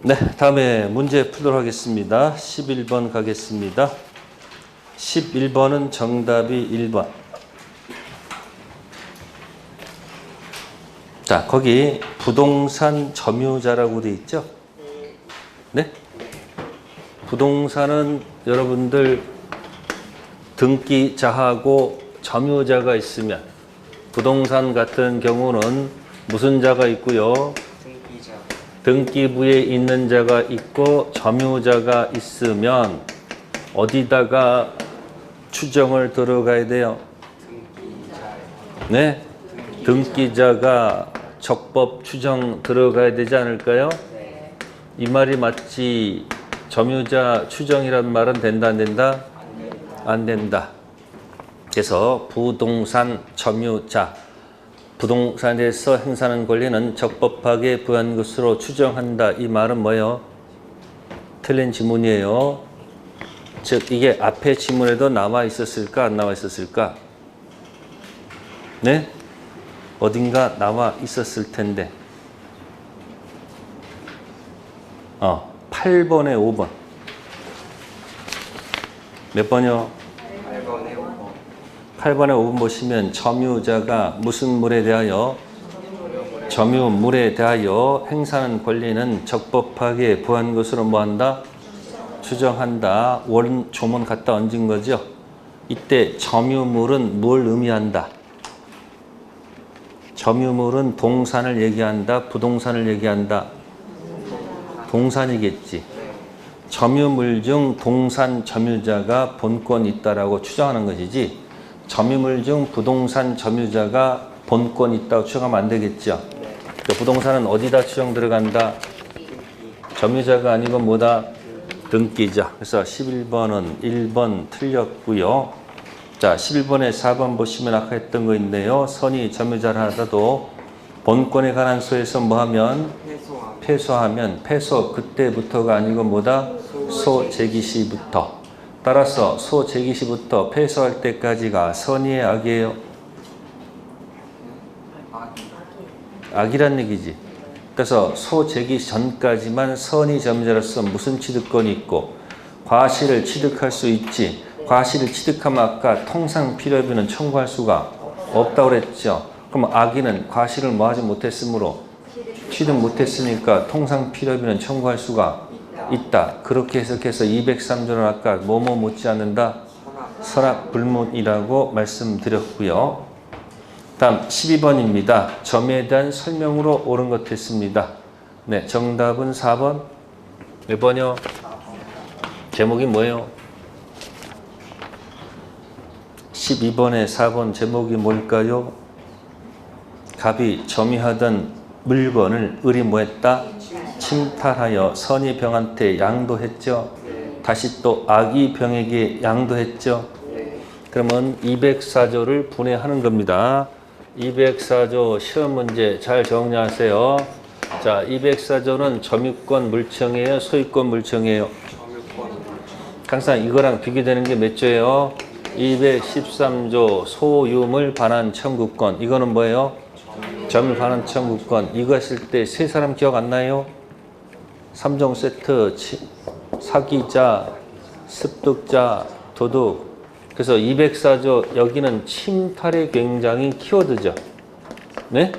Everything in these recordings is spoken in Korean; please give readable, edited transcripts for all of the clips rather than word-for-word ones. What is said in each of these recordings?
네, 다음에 문제 풀도록 하겠습니다. 11번 가겠습니다. 11번은 정답이 1번. 자, 거기 부동산 점유자라고 돼 있죠? 네? 부동산은 여러분들 등기자하고 점유자가 있으면 부동산 같은 경우는 무슨 자가 있고요? 등기부에 있는 자가 있고 점유자가 있으면 어디다가 추정을 들어가야 돼요? 네? 등기자가 적법 추정 들어가야 되지 않을까요? 이 말이 맞지? 점유자 추정이란 말은 된다 안 된다? 안 된다. 그래서 부동산 점유자, 부동산에서 행사하는 권리는 적법하게 부여한 것으로 추정한다. 이 말은 뭐예요? 틀린 지문이에요. 즉 이게 앞에 지문에도 나와 있었을까 안 나와 있었을까? 네? 어딘가 나와 있었을 텐데 8번에 5번 몇 번이요? 8번에 5번 보시면 점유자가 무슨 물에 대하여 점유물에 대하여 행사하는 권리는 적법하게 부한 것으로 뭐한다? 추정한다. 원 조문 갖다 얹은 거죠. 이때 점유물은 뭘 의미한다? 점유물은 동산을 얘기한다? 부동산을 얘기한다? 동산이겠지. 점유물 중 동산 점유자가 본권이 있다라고 추정하는 것이지 점유물 중 부동산 점유자가 본권이 있다고 추정하면 안 되겠죠. 그러니까 부동산은 어디다 추정 들어간다? 점유자가 아니고 뭐다? 등기자. 그래서 11번은 1번 틀렸고요. 자, 11번에 4번 보시면 아까 했던 거 있네요. 선의 점유자를 하더라도 본권에 관한 소에서 뭐하면? 패소하면 패소 그때부터가 아니고 뭐다? 소재기시부터. 따라서 소재기시부터 패소할 때까지가 선의의 악이에요? 악이란 얘기지. 그래서 소재기 전까지만 선의 점유자로서 무슨 취득권이 있고 과실을 취득할 수 있지. 과실을 취득하면 아까 통상 필요비는 청구할 수가 없다고 그랬죠. 그럼 악의는 과실을 뭐하지 못했으므로 취득 못했으니까 통상 필요비는 청구할 수가 있다. 그렇게 해석해서 203조는 아까 뭐뭐 묻지 않는다? 설악불문이라고 말씀드렸고요. 다음 12번입니다. 점에 대한 설명으로 옳은 것 했습니다. 네, 정답은 4번. 몇 번이요? 제목이 뭐예요? 12번에 4번 제목이 뭘까요? 갑이 점유하던 물건을 을이 뭐했다? 침탈하여 선의 병한테 양도했죠. 다시 또 악의 병에게 양도했죠. 그러면 204조를 분해하는 겁니다. 204조 시험 문제 잘 정리하세요. 자, 204조는 점유권 물청이에요? 소유권 물청이에요? 항상 이거랑 비교되는 게 몇 조예요? 213조 소유물 반환 청구권. 이거는 뭐예요? 점유 반환 청구권. 이거 했을 때 세 사람 기억 안 나요? 3종 세트, 사기자, 습득자, 도둑. 그래서 204조 여기는 침탈의 굉장히 키워드죠. 네?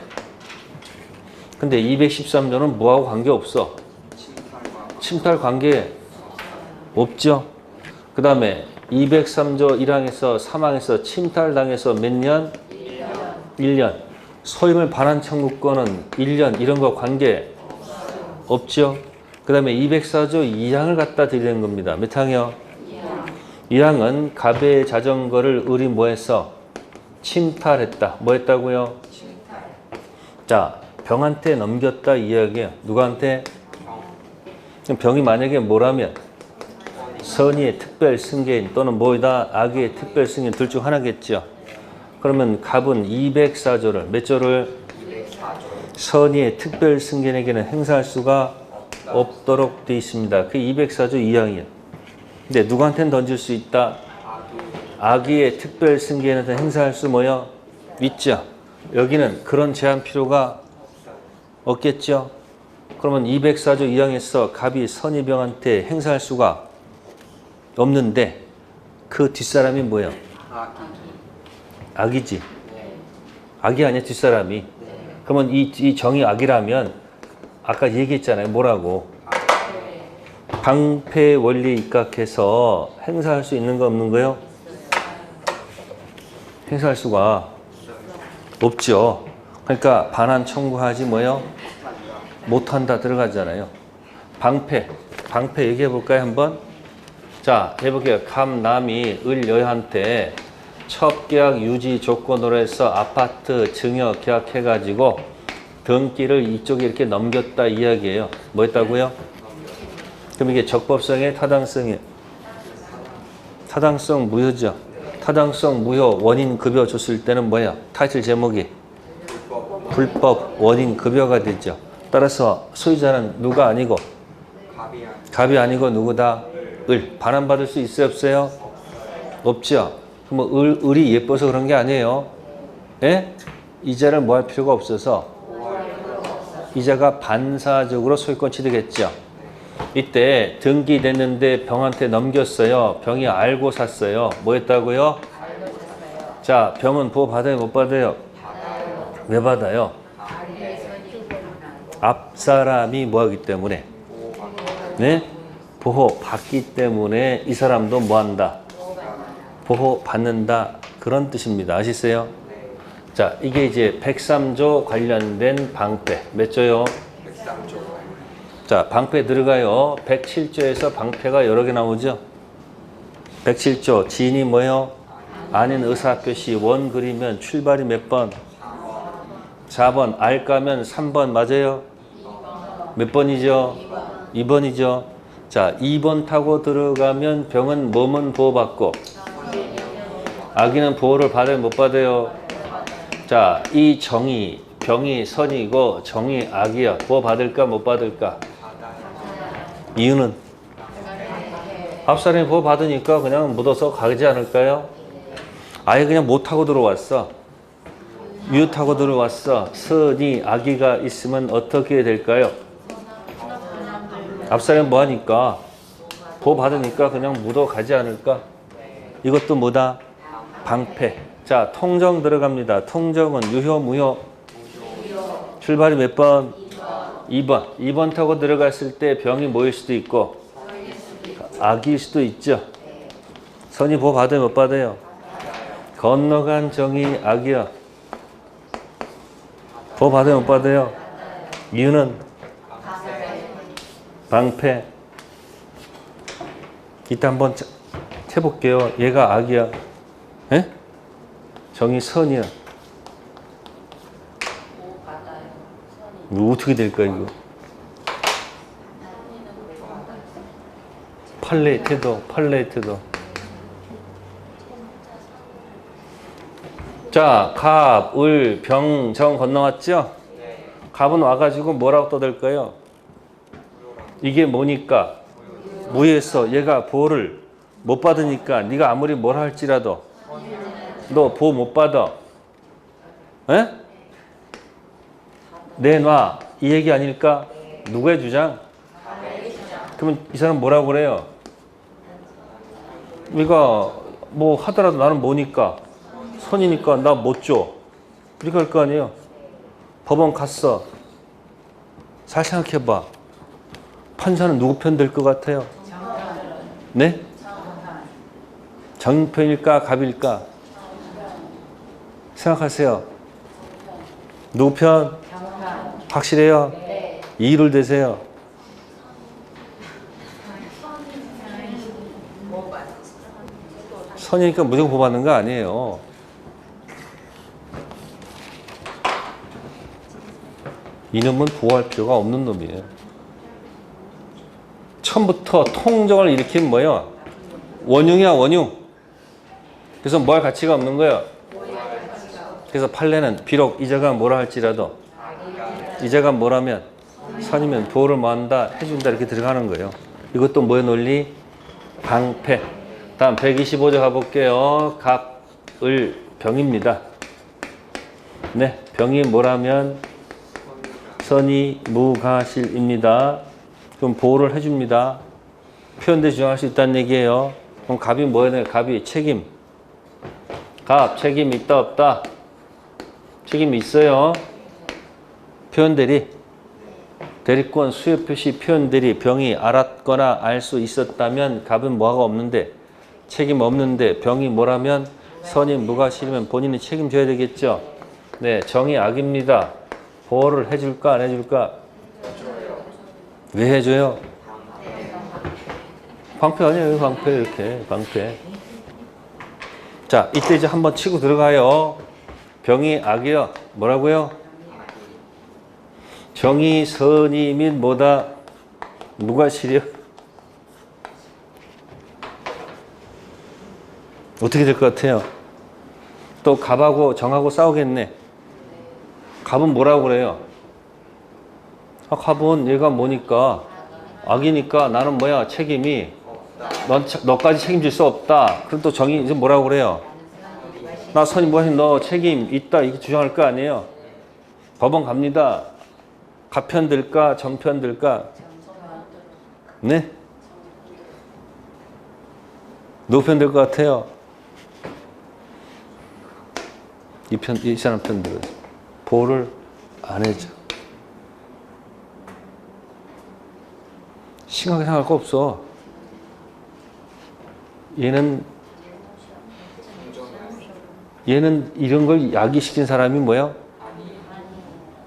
근데 213조는 뭐하고 관계없어? 침탈 관계 없죠. 그 다음에 203조 1항에서 3항에서 침탈당해서 몇 년? 1년. 소유물 반환 청구권은 1년 이런 거 관계 없죠. 그 다음에 204조 2항을 갖다 드리는 겁니다. 몇 항이요? 2항은 갑의 자전거를 을이 뭐했어? 침탈했다. 뭐 했다고요? 자, 병한테 넘겼다 이 이야기예요. 누구한테? 병이 만약에 뭐라면 선의의 특별 승계인 또는 뭐이다? 악의 특별 승계인 둘 중 하나겠죠. 그러면 갑은 204조를 몇 조를? 선의의 특별 승계인에게는 행사할 수가 없도록 되어 있습니다. 그 204조 2항이에요. 근데 누구한테는 던질 수 있다? 악의의 특별 승계인한테 행사할 수 뭐요? 있죠. 여기는 그런 제한 필요가 없겠죠. 그러면 204조 2항에서 갑이 선의병한테 행사할 수가 없는데 그 뒷사람이 뭐예요? 악이지. 악이 아니야 뒷사람이. 그러면 이 정이 악이라면 아까 얘기했잖아요. 뭐라고? 방패 원리에 입각해서 행사할 수 있는 거 없는 거요? 행사할 수가 없죠. 그러니까 반환 청구하지 뭐요? 못한다 들어가잖아요. 방패 얘기해 볼까요 한번? 자 해볼게요. 갑남이 을 여한테 첩계약 유지 조건으로 해서 아파트 증여 계약해가지고 등기를 이쪽에 이렇게 넘겼다 이야기예요. 뭐 했다고요? 그럼 이게 적법성의 타당성이 타당성 무효죠. 타당성 무효 원인 급여 줬을 때는 뭐야? 타이틀 제목이 불법 원인 급여가 되죠. 따라서 소유자는 누가 아니고 갑이 아니고 누구다? 을. 반환받을 수 있어요 없어요? 없죠. 그럼 을이 예뻐서 그런 게 아니에요. 예? 이자를 뭐 할 필요가 없어서 이자가 반사적으로 소유권 취득했죠. 이때 등기됐는데 병한테 넘겼어요. 병이 알고 샀어요. 뭐 했다고요? 자, 병은 보호 받아요 못 받아요? 왜 받아요? 앞사람이 뭐 하기 때문에? 네? 보호 받기 때문에 이 사람도 뭐 한다? 보호 받는다. 그런 뜻입니다. 아시세요? 자, 이게 이제 103조 관련된 방패. 몇 조요? 103조. 자, 방패 들어가요. 107조에서 방패가 여러 개 나오죠? 107조. 지인이 뭐요? 아닌 의사표시. 원 그리면 출발이 몇 번? 4번. 알 까면 3번. 맞아요? 몇 번이죠? 2번이죠? 자, 2번 타고 들어가면 병은 몸은 보호받고 아기는 보호를 받아요? 못 받아요? 자, 이 정이 병이 선이고 정이 악이야. 보호 받을까 못 받을까? 이유는 앞사람이 보호 받으니까 그냥 묻어서 가지 않을까요? 아예 그냥 못 타고 들어왔어. 유 타고 들어왔어. 선이 악이가 있으면 어떻게 될까요? 앞사람이 뭐 하니까 보호 받으니까 그냥 묻어 가지 않을까? 이것도 뭐다? 방패. 자, 통정 들어갑니다. 통정은 유효, 무효? 출발이 몇 번? 2번. 2번 타고 들어갔을 때 병이 뭐일 수도 있고 악일 수도 있죠. 선이 보호 받아요, 못 받아요? 건너간 정이 악이야. 보호 받아요, 못 받아요? 이유는 방패. 이따 한번 해볼게요. 얘가 악이야. 에? 정이 선이야. 이거 어떻게 될까 이거? 팔레이트도. 자, 갑, 을, 병, 정 건너왔죠? 갑은 와가지고 뭐라고 떠들까요? 이게 뭐니까? 무효했어. 얘가 보호를 못 받으니까 네가 아무리 뭐라 할지라도 너 보호 못 받아. 에? 내놔. 이 얘기 아닐까? 누구의 주장? 그러면 이 사람 뭐라고 그래요? 네가 뭐 하더라도 나는 뭐니까? 선이니까 나 못 줘. 이렇게 할 거 아니에요? 법원 갔어. 잘 생각해봐. 판사는 누구 편 될 것 같아요? 네? 정편일까? 갑일까? 생각하세요. 누구 편? 확실해요? 이의를 대세요. 선이니까 무조건 보호받는 거 아니에요. 이놈은 보호할 필요가 없는 놈이에요. 처음부터 통정을 일으킨 뭐예요? 원흉이야, 원흉. 그래서 뭐 할 가치가 없는 거예요. 그래서 판례는 비록 이자가 뭐라 할지라도 이자가 뭐라면 선이면 보호를 뭐 한다, 해준다 이렇게 들어가는 거예요. 이것도 뭐의 논리? 방패. 다음 125조 가볼게요. 갑, 을, 병입니다. 네, 병이 뭐라면 선이 무가실입니다. 그럼 보호를 해줍니다. 표현대 주장할 수 있다는 얘기예요. 그럼 갑이 뭐야 돼? 갑이 책임. 갑, 책임 있다 없다? 책임이 있어요. 표현대리. 대리권 수요 표시 표현대리 병이 알았거나 알 수 있었다면 갑은 뭐가 없는데 책임 없는데 병이 뭐라면 선이 무가실이면 본인이 책임져야 되겠죠. 네, 정이 악입니다. 보호를 해줄까 안 해줄까? 왜 해줘요? 방패 아니에요. 방패 이렇게 방패. 자, 이때 이제 한번 치고 들어가요. 병이 악이요. 뭐라고요? 정이 선이 및 뭐다? 무가실이요. 어떻게 될 것 같아요? 또 갑하고 정하고 싸우겠네. 갑은 뭐라고 그래요? 갑은 얘가 뭐니까 악이니까 나는 뭐야 책임이 너까지 책임질 수 없다. 그럼 또 정이 이제 뭐라고 그래요? 나 선이 뭐야 너 책임 있다 이렇게 주장할 거 아니에요? 법원 갑니다. 가편 들까 정편 들까? 네? 누구 편 될 것 같아요? 이 사람 편 들어요. 보호를 안 해줘. 심하게 생각할 거 없어. 얘는 이런 걸 야기시킨 사람이 뭐야?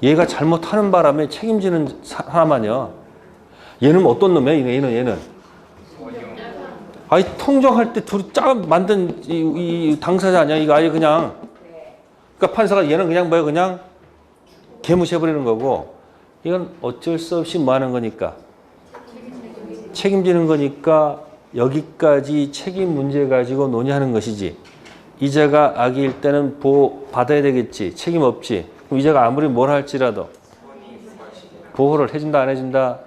얘가 잘못하는 바람에 책임지는 사람 아니야. 얘는 어떤 놈이야? 얘는. 아니 통정할 때 둘이 짝 만든 이 당사자 아니야? 이거 아예 그냥. 그러니까 판사가 얘는 그냥 뭐야? 그냥 개무시해버리는 거고 이건 어쩔 수 없이 뭐 하는 거니까 책임지는 거니까 여기까지 책임 문제 가지고 논의하는 것이지 이자가 악일 때는 보호 받아야 되겠지. 책임 없지. 그럼 이자가 아무리 뭘 할지라도 보호를 해준다 안 해준다?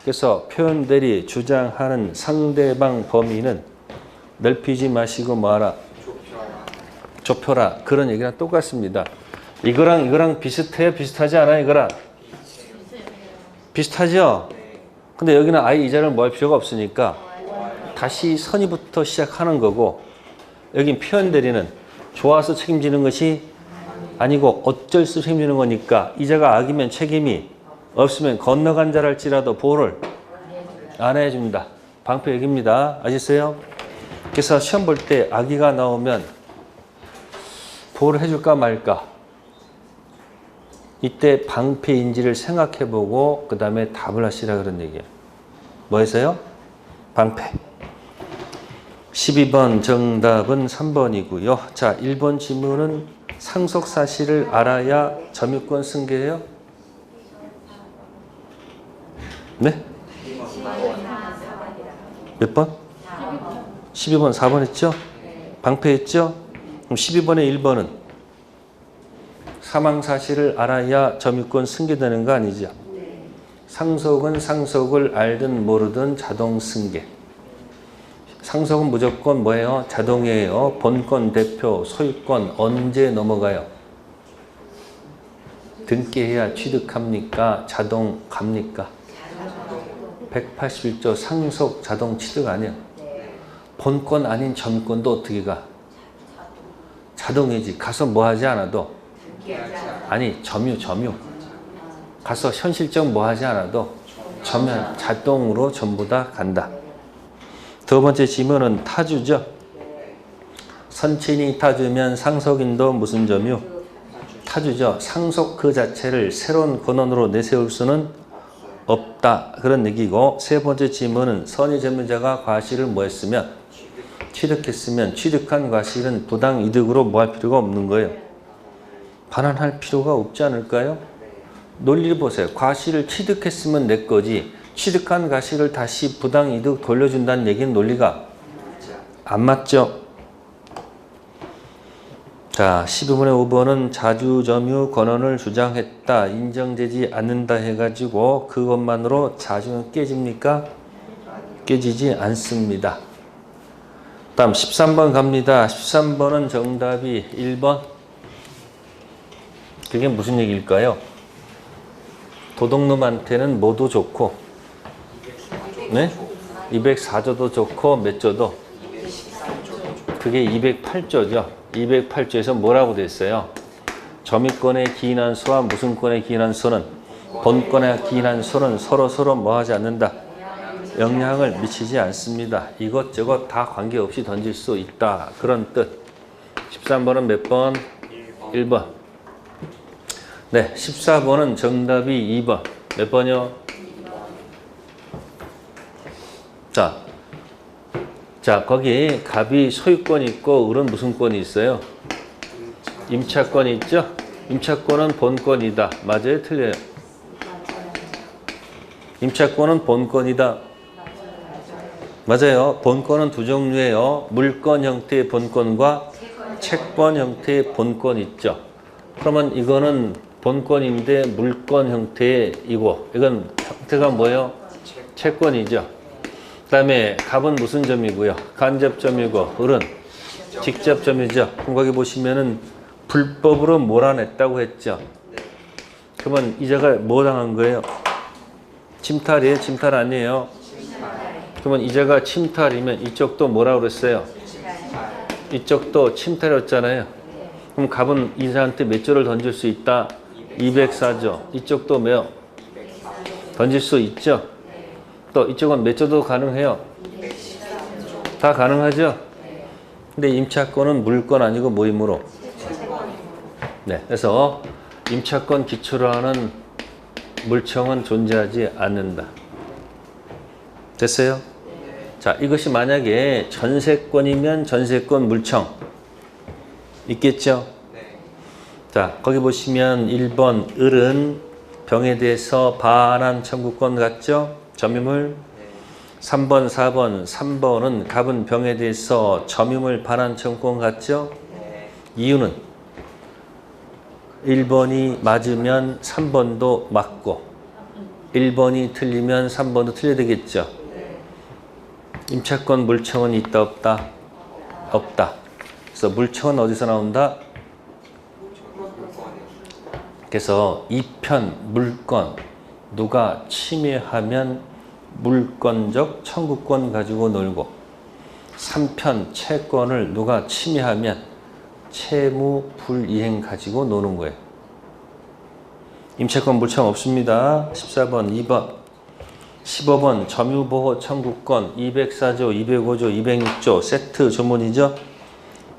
그래서 표현들이 주장하는 상대방 범위는 넓히지 마시고 뭐하라? 좁혀라. 그런 얘기랑 똑같습니다. 이거랑 비슷해요? 비슷하지 않아요? 이거랑? 비슷하죠? 근데 여기는 아예 이자를 뭐 할 필요가 없으니까 다시 선의부터 시작하는 거고 여긴 표현대리는 좋아서 책임지는 것이 아니고 어쩔 수 없이 책임지는 거니까 이자가 악이면 책임이 없으면 건너간 자랄지라도 보호를 안 해줍니다. 방패 얘기입니다. 아시겠어요? 그래서 시험 볼 때 악의가 나오면 보호를 해줄까 말까 이때 방패인지를 생각해보고 그 다음에 답을 하시라 그런 얘기예요. 뭐 했어요? 방패. 12번 정답은 3번이고요. 자, 1번 질문은 상속 사실을 알아야 점유권 승계예요? 네? 몇 번? 12번 4번 했죠? 방패 했죠? 그럼 12번에 1번은 사망 사실을 알아야 점유권 승계되는 거 아니죠? 상속은 상속을 알든 모르든 자동 승계. 상속은 무조건 뭐예요? 자동이에요. 본권, 대표, 소유권 언제 넘어가요? 등기해야 취득합니까? 자동 갑니까? 181조 상속 자동 취득 아니야. 본권 아닌 점권도 어떻게 가? 자동이지. 가서 뭐 하지 않아도 아니 점유 가서 현실적 뭐 하지 않아도 자동으로 전부 다 간다. 두 번째 질문은 타주죠. 선친이 타주면 상속인도 무슨 점유? 타주죠. 상속 그 자체를 새로운 권한으로 내세울 수는 없다. 그런 얘기고 세 번째 질문은 선의 점유자가 과실을 뭐 했으면? 취득했으면 취득한 과실은 부당이득으로 뭐 할 필요가 없는 거예요. 반환할 필요가 없지 않을까요? 논리를 보세요. 과실을 취득했으면 내 거지 취득한 과실을 다시 부당이득 돌려준다는 얘기는 논리가 안 맞죠? 자, 12번에 5번은 자주점유 권한을 주장했다. 인정되지 않는다 해가지고 그것만으로 자주는 깨집니까? 깨지지 않습니다. 다음 13번 갑니다. 13번은 정답이 1번. 그게 무슨 얘기일까요? 도둑놈한테는 뭐도 좋고, 네? 204조도 좋고, 몇 조도? 그게 208조죠. 208조에서 뭐라고 됐어요? 점유권에 기인한 소와 무슨권에 기인한 소는 본권에 기인한 소는 서로 뭐 하지 않는다. 영향을 미치지 않습니다. 이것저것 다 관계없이 던질 수 있다. 그런 뜻. 13번은 몇 번? 1번. 네, 14번은 정답이 2번. 몇 번이요? 자, 거기 갑이 소유권이 있고 을은 무슨 권이 있어요? 임차권이 있죠? 임차권은 본권이다. 맞아요? 틀려요? 임차권은 본권이다. 맞아요. 본권은 두 종류예요. 물권 형태의 본권과 채권 형태의 본권 있죠. 그러면 이거는 본권인데 물권 형태의 이고, 이건 형태가 뭐예요? 채권이죠. 그 다음에 갑은 무슨 점이고요? 간접점이고, 을은 직접점이죠. 그럼 거기 보시면은 불법으로 몰아냈다고 했죠. 그러면 이자가 뭐 당한 거예요? 침탈이에요? 침탈 아니에요? 그러면 이자가 침탈이면 이쪽도 뭐라고 그랬어요? 이쪽도 침탈이었잖아요. 그럼 갑은 이자한테 몇 조를 던질 수 있다? 204조. 이쪽도 뭐요? 던질 수 있죠. 또 이쪽은 몇 조도 가능해요? 다 가능하죠? 근데 임차권은 물권 아니고 뭐이므로? 네, 그래서 임차권 기초로 하는 물청은 존재하지 않는다. 됐어요? 자, 이것이 만약에 전세권이면 전세권 물청 있겠죠? 자, 거기 보시면 1번 을은 병에 대해서 반환 청구권 같죠? 점유물. 3번, 4번, 3번은 갑은 병에 대해서 점유물 반환 청구권 같죠? 이유는 1번이 맞으면 3번도 맞고 1번이 틀리면 3번도 틀려야 되겠죠. 임차권 물청은 있다 없다? 없다. 그래서 물청은 어디서 나온다? 그래서 2편 물권 누가 침해하면 물권적 청구권 가지고 놀고 3편 채권을 누가 침해하면 채무 불이행 가지고 노는 거예요. 임차권 물청 없습니다. 14번, 2번. 15번 점유보호 청구권 204조, 205조, 206조 세트 조문이죠.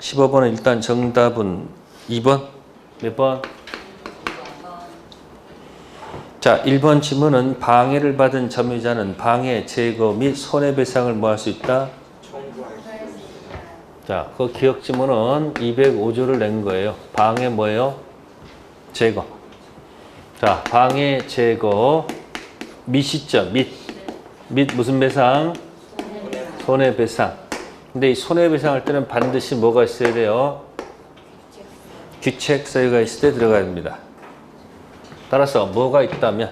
15번은 일단 정답은 2번. 몇 번? 자, 1번 지문은 방해를 받은 점유자는 방해, 제거 및 손해배상을 뭐 할 수 있다? 자, 그 기억 지문은 205조를 낸 거예요. 방해 뭐예요? 제거. 자, 방해, 제거, 밋이죠. 밋 무슨 배상? 손해배상. 근데 이 손해배상 할 때는 반드시 뭐가 있어야 돼요? 귀책 사유가 있을 때 들어가야 됩니다. 따라서 뭐가 있다면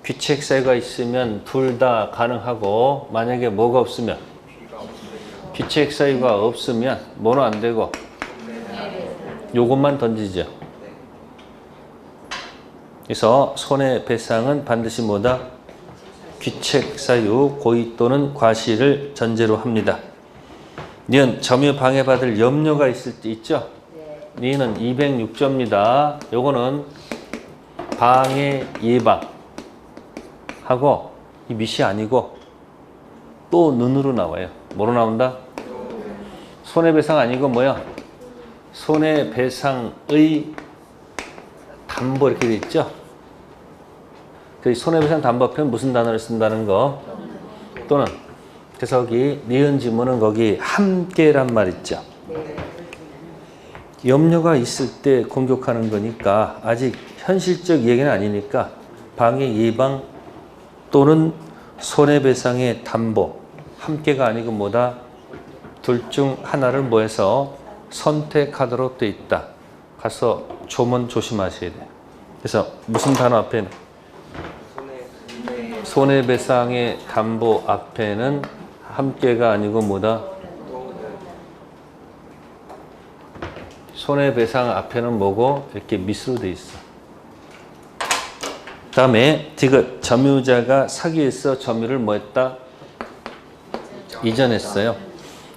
귀책 사유가 있으면 둘 다 가능하고 만약에 뭐가 없으면 귀책 사유가 없으면 뭐는 안 되고 요것만 던지죠. 그래서 손해배상은 반드시 뭐다? 귀책 사유, 고의 또는 과실을 전제로 합니다. 니은 점유 방해받을 염려가 있을 때 있죠? 니는 206조입니다. 요거는 방해 예방 하고 이 밑이 아니고 또 눈으로 나와요. 뭐로 나온다? 손해배상 아니고 뭐야? 손해배상의 담보 이렇게 돼 있죠? 그 손해배상 담보편 무슨 단어를 쓴다는 거? 또는 그래서 거기 니은 지문은 거기 함께란 말 있죠? 염려가 있을 때 공격하는 거니까 아직 현실적 얘기는 아니니까 방해 예방 또는 손해배상의 담보 함께가 아니고 뭐다? 둘 중 하나를 뭐해서 선택하도록 돼 있다. 가서 조문 조심하셔야 돼요. 그래서 무슨 단어 앞에는? 손해배상의 담보 앞에는 함께가 아니고 뭐다? 손해배상 앞에는 뭐고? 이렇게 밑으로 돼 있어. 다음에 디귿 점유자가 사기에서 점유를 뭐 했다? 이전했어요.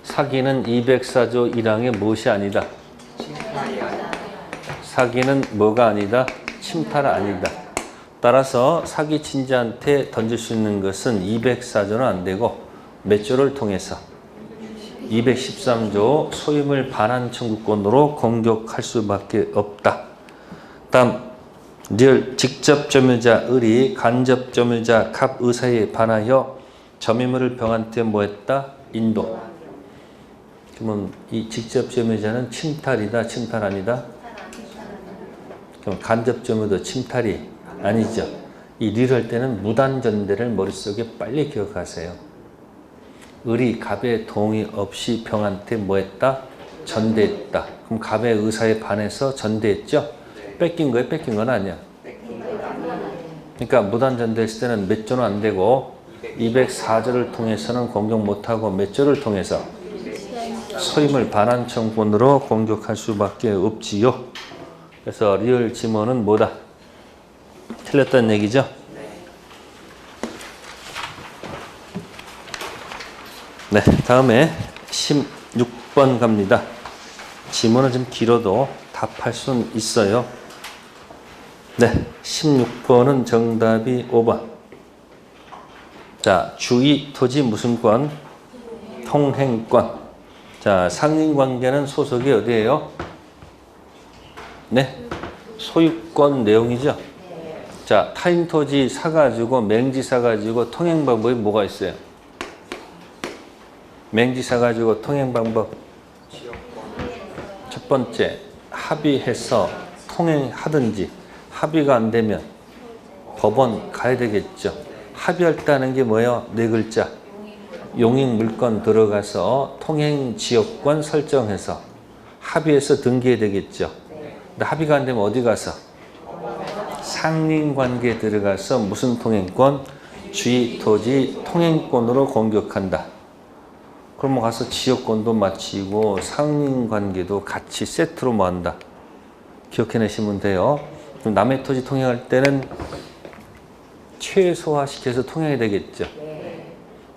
사기는 204조 1항의 무엇이 아니다? 사기는 뭐가 아니다? 침탈 아니다. 따라서 사기 친자한테 던질 수 있는 것은 204조는 안 되고 몇 조를 통해서 213조 소유물 반환 청구권으로 공격할 수밖에 없다. 다음 리을 직접 점유자 을이 간접 점유자 갑 의사에 반하여 점유물을 병한테 뭐 했다? 인도. 그러면 이 직접 점유자는 침탈이다, 침탈 아니다? 그럼 간접 점유도 침탈이 아니죠. 이 리을 할 때는 무단전대를 머릿속에 빨리 기억하세요. 을이 갑의 동의 없이 병한테 뭐 했다? 전대했다. 그럼 갑의 의사에 반해서 전대했죠? 뺏긴 거에 뺏긴 건 아니야. 그러니까 무단전대했을 때는 몇 조는 안 되고 204조를 통해서는 공격 못하고 몇 조를 통해서 소유물 반환 청구권으로 공격할 수밖에 없지요. 그래서 리을 지문은 뭐다? 틀렸다는 얘기죠? 네, 다음에 16번 갑니다. 지문은 좀 길어도 답할 수는 있어요. 네, 16번은 정답이 5번. 자, 주의 토지 무슨 권? 통행권. 자, 상린관계는 소속이 어디예요? 네, 소유권 내용이죠. 자, 타인 토지 사가지고 맹지 사가지고 통행 방법이 뭐가 있어요? 맹지 사가지고 통행 방법. 첫 번째, 합의해서 통행하든지 합의가 안 되면 법원 가야 되겠죠. 합의할 때 하는 게 뭐예요? 네 글자. 용익물건 들어가서 통행지역권 설정해서 합의해서 등기해야 되겠죠. 근데 합의가 안 되면 어디 가서? 상린관계에 들어가서 무슨 통행권? 주의토지 통행권으로 공격한다. 그러면 가서 지역권도 마치고 상린관계도 같이 세트로 뭐 한다. 기억해내시면 돼요. 그럼 남의 토지 통행할 때는 최소화시켜서 통행해야 되겠죠.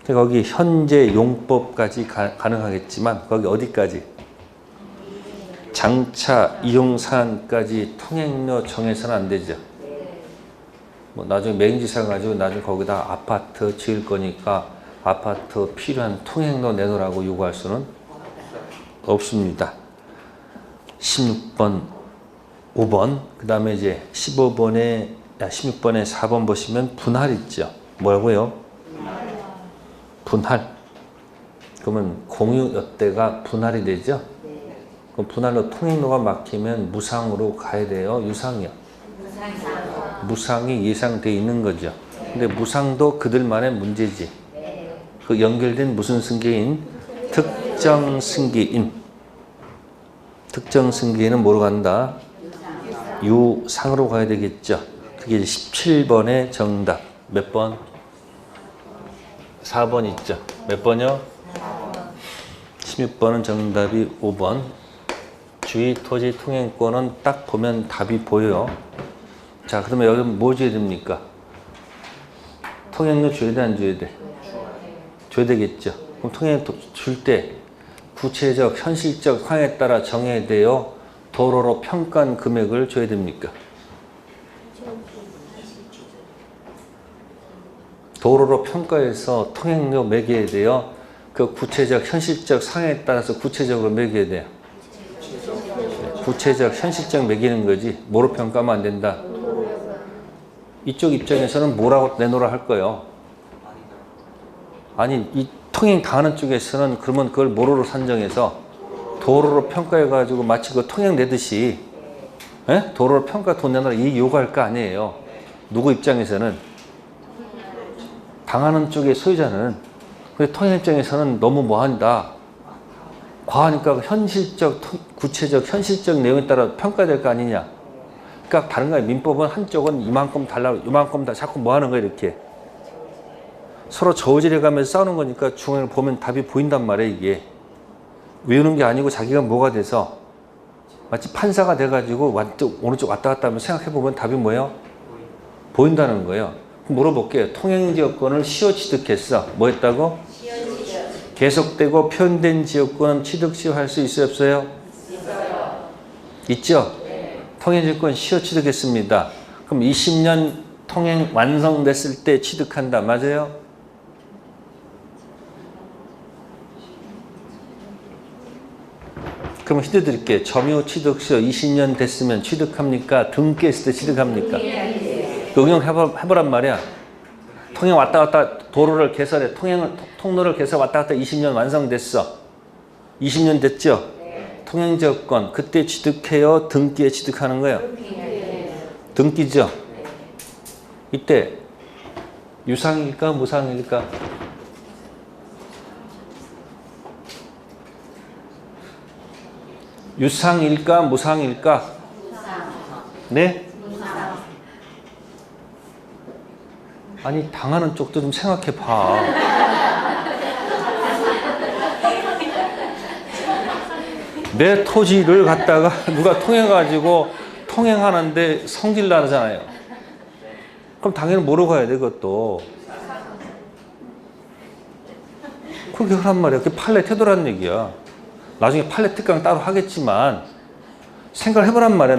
거기 현재 용법까지 가능하겠지만 거기 어디까지? 장차 이용 사항까지 통행료 정해서는 안 되죠. 뭐 나중에 맹지 사가지고 나중에 거기다 아파트 지을 거니까 아파트 필요한 통행료 내놓으라고 요구할 수는 없습니다. 16번, 5번, 그 다음에 이제 16번에 4번 보시면 분할 있죠. 뭐라고요? 분할. 그러면 공유여대가 분할이 되죠? 그럼 분할로 통행료가 막히면 무상으로 가야 돼요? 유상이요? 무상이 예상되어 있는 거죠. 근데 무상도 그들만의 문제지. 그 연결된 무슨 승계인? 특정 승계인. 특정 승계인은 뭐로 간다? 유상으로 가야 되겠죠. 그게 17번의 정답. 몇 번? 4번 있죠. 몇 번이요? 16번은 정답이 5번. 주의 토지 통행권은 딱 보면 답이 보여요. 자, 그러면 여기 뭐 줘야 됩니까? 통행료 줘야 돼, 안 줘야 돼? 줘야 되겠죠. 그럼 통행료 줄 때 구체적, 현실적 상황에 따라 정해야 돼요. 도로로 평가한 금액을 줘야 됩니까? 도로로 평가해서 통행료 매겨야 돼요. 그 구체적, 현실적 상황에 따라서 구체적으로 매겨야 돼요. 구체적, 현실적 매기는 거지. 뭐로 평가하면 안 된다. 이쪽 입장에서는 뭐라고 내놓으라 할 거예요. 아니, 이 통행 당하는 쪽에서는 그러면 그걸 뭐로 산정해서 도로로 평가해가지고 마치 그 통행 내듯이 도로로 평가 돈 내놔라 이 요구할 거 아니에요. 누구 입장에서는 당하는 쪽의 소유자는 통행 입장에서는 너무 뭐한다. 과하니까 현실적, 구체적, 현실적 내용에 따라 평가될 거 아니냐. 그러니까 다른 거야. 민법은 한쪽은 이만큼 달라고, 이만큼 다 자꾸 뭐 하는 거야, 이렇게. 서로 저울질해 가면서 싸우는 거니까 중앙을 보면 답이 보인단 말이야, 이게. 외우는 게 아니고 자기가 뭐가 돼서 마치 판사가 돼가지고 어느 쪽 왔다 갔다 하면 생각해 보면 답이 뭐예요? 보인다는 거예요. 물어볼게요. 통행지역권을 시효 취득했어. 뭐 했다고? 계속되고 표현된 지역권은 취득 시효할 수 있어요, 없어요? 있죠? 통행지역권 시효 취득했습니다. 그럼 20년 통행 완성됐을 때 취득한다. 맞아요? 그럼 힌트 드릴게요. 점유 취득 시효 20년 됐으면 취득합니까? 등기했을 때 취득합니까? 응용 해보란 말이야. 통행 왔다 갔다 도로를 개설해. 통로를 개설 왔다 갔다 20년 완성됐어. 20년 됐죠? 통행지역권 그때 취득해요? 등기에 취득하는 거예요? 등기죠? 이때 유상일까 무상일까? 유상일까 무상일까? 네? 아니 당하는 쪽도 좀 생각해 봐. 내 토지를 갖다가 누가 통해가지고 통행하는데 성질 나잖아요. 그럼 당연히 뭐로 가야 돼 그것도. 그렇게 하란 말이야. 그게 판례 태도라는 얘기야. 나중에 판례 특강 따로 하겠지만 생각을 해보란 말이야.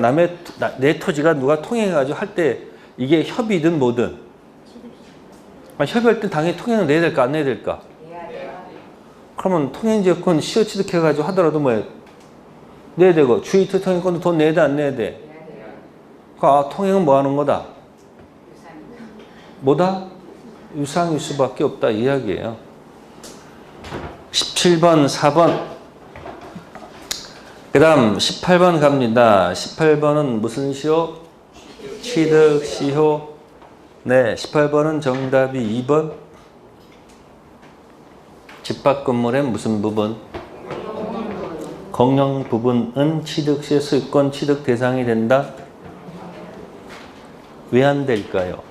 내 토지가 누가 통행해가지고 할 때 이게 협의든 뭐든 협의할 때 당연히 통행을 내야 될까 안 내야 될까? 그러면 통행지역권 시효 취득해가지고 하더라도 뭐 내야 되고 주의투 통행권도 돈 내야 돼 안 내야 돼? 그러니까 통행은 뭐 하는 거다? 뭐다? 유상일 수밖에 없다 이 이야기예요. 17번 4번 그 다음 18번 갑니다. 18번은 무슨 시효? 취득 시효. 네, 18번은 정답이 2번. 집합 건물의 무슨 부분? 공용 부분은 취득 시에 소유권 취득 대상이 된다. 왜 안 될까요?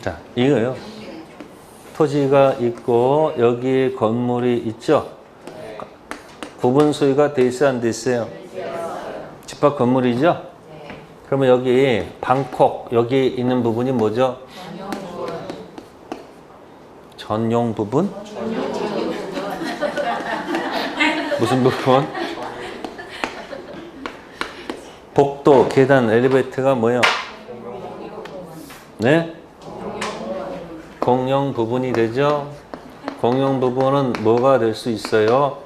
자, 이거요. 토지가 있고 여기에 건물이 있죠. 구분 소유가 돼 있어요, 안 돼 있어요? 집합 건물이죠? 그러면 여기 방콕 여기 있는 부분이 뭐죠? 전용 부분? 무슨 부분? 복도, 계단, 엘리베이터가 뭐예요? 네? 공용 부분이 되죠? 공용 부분은 뭐가 될 수 있어요?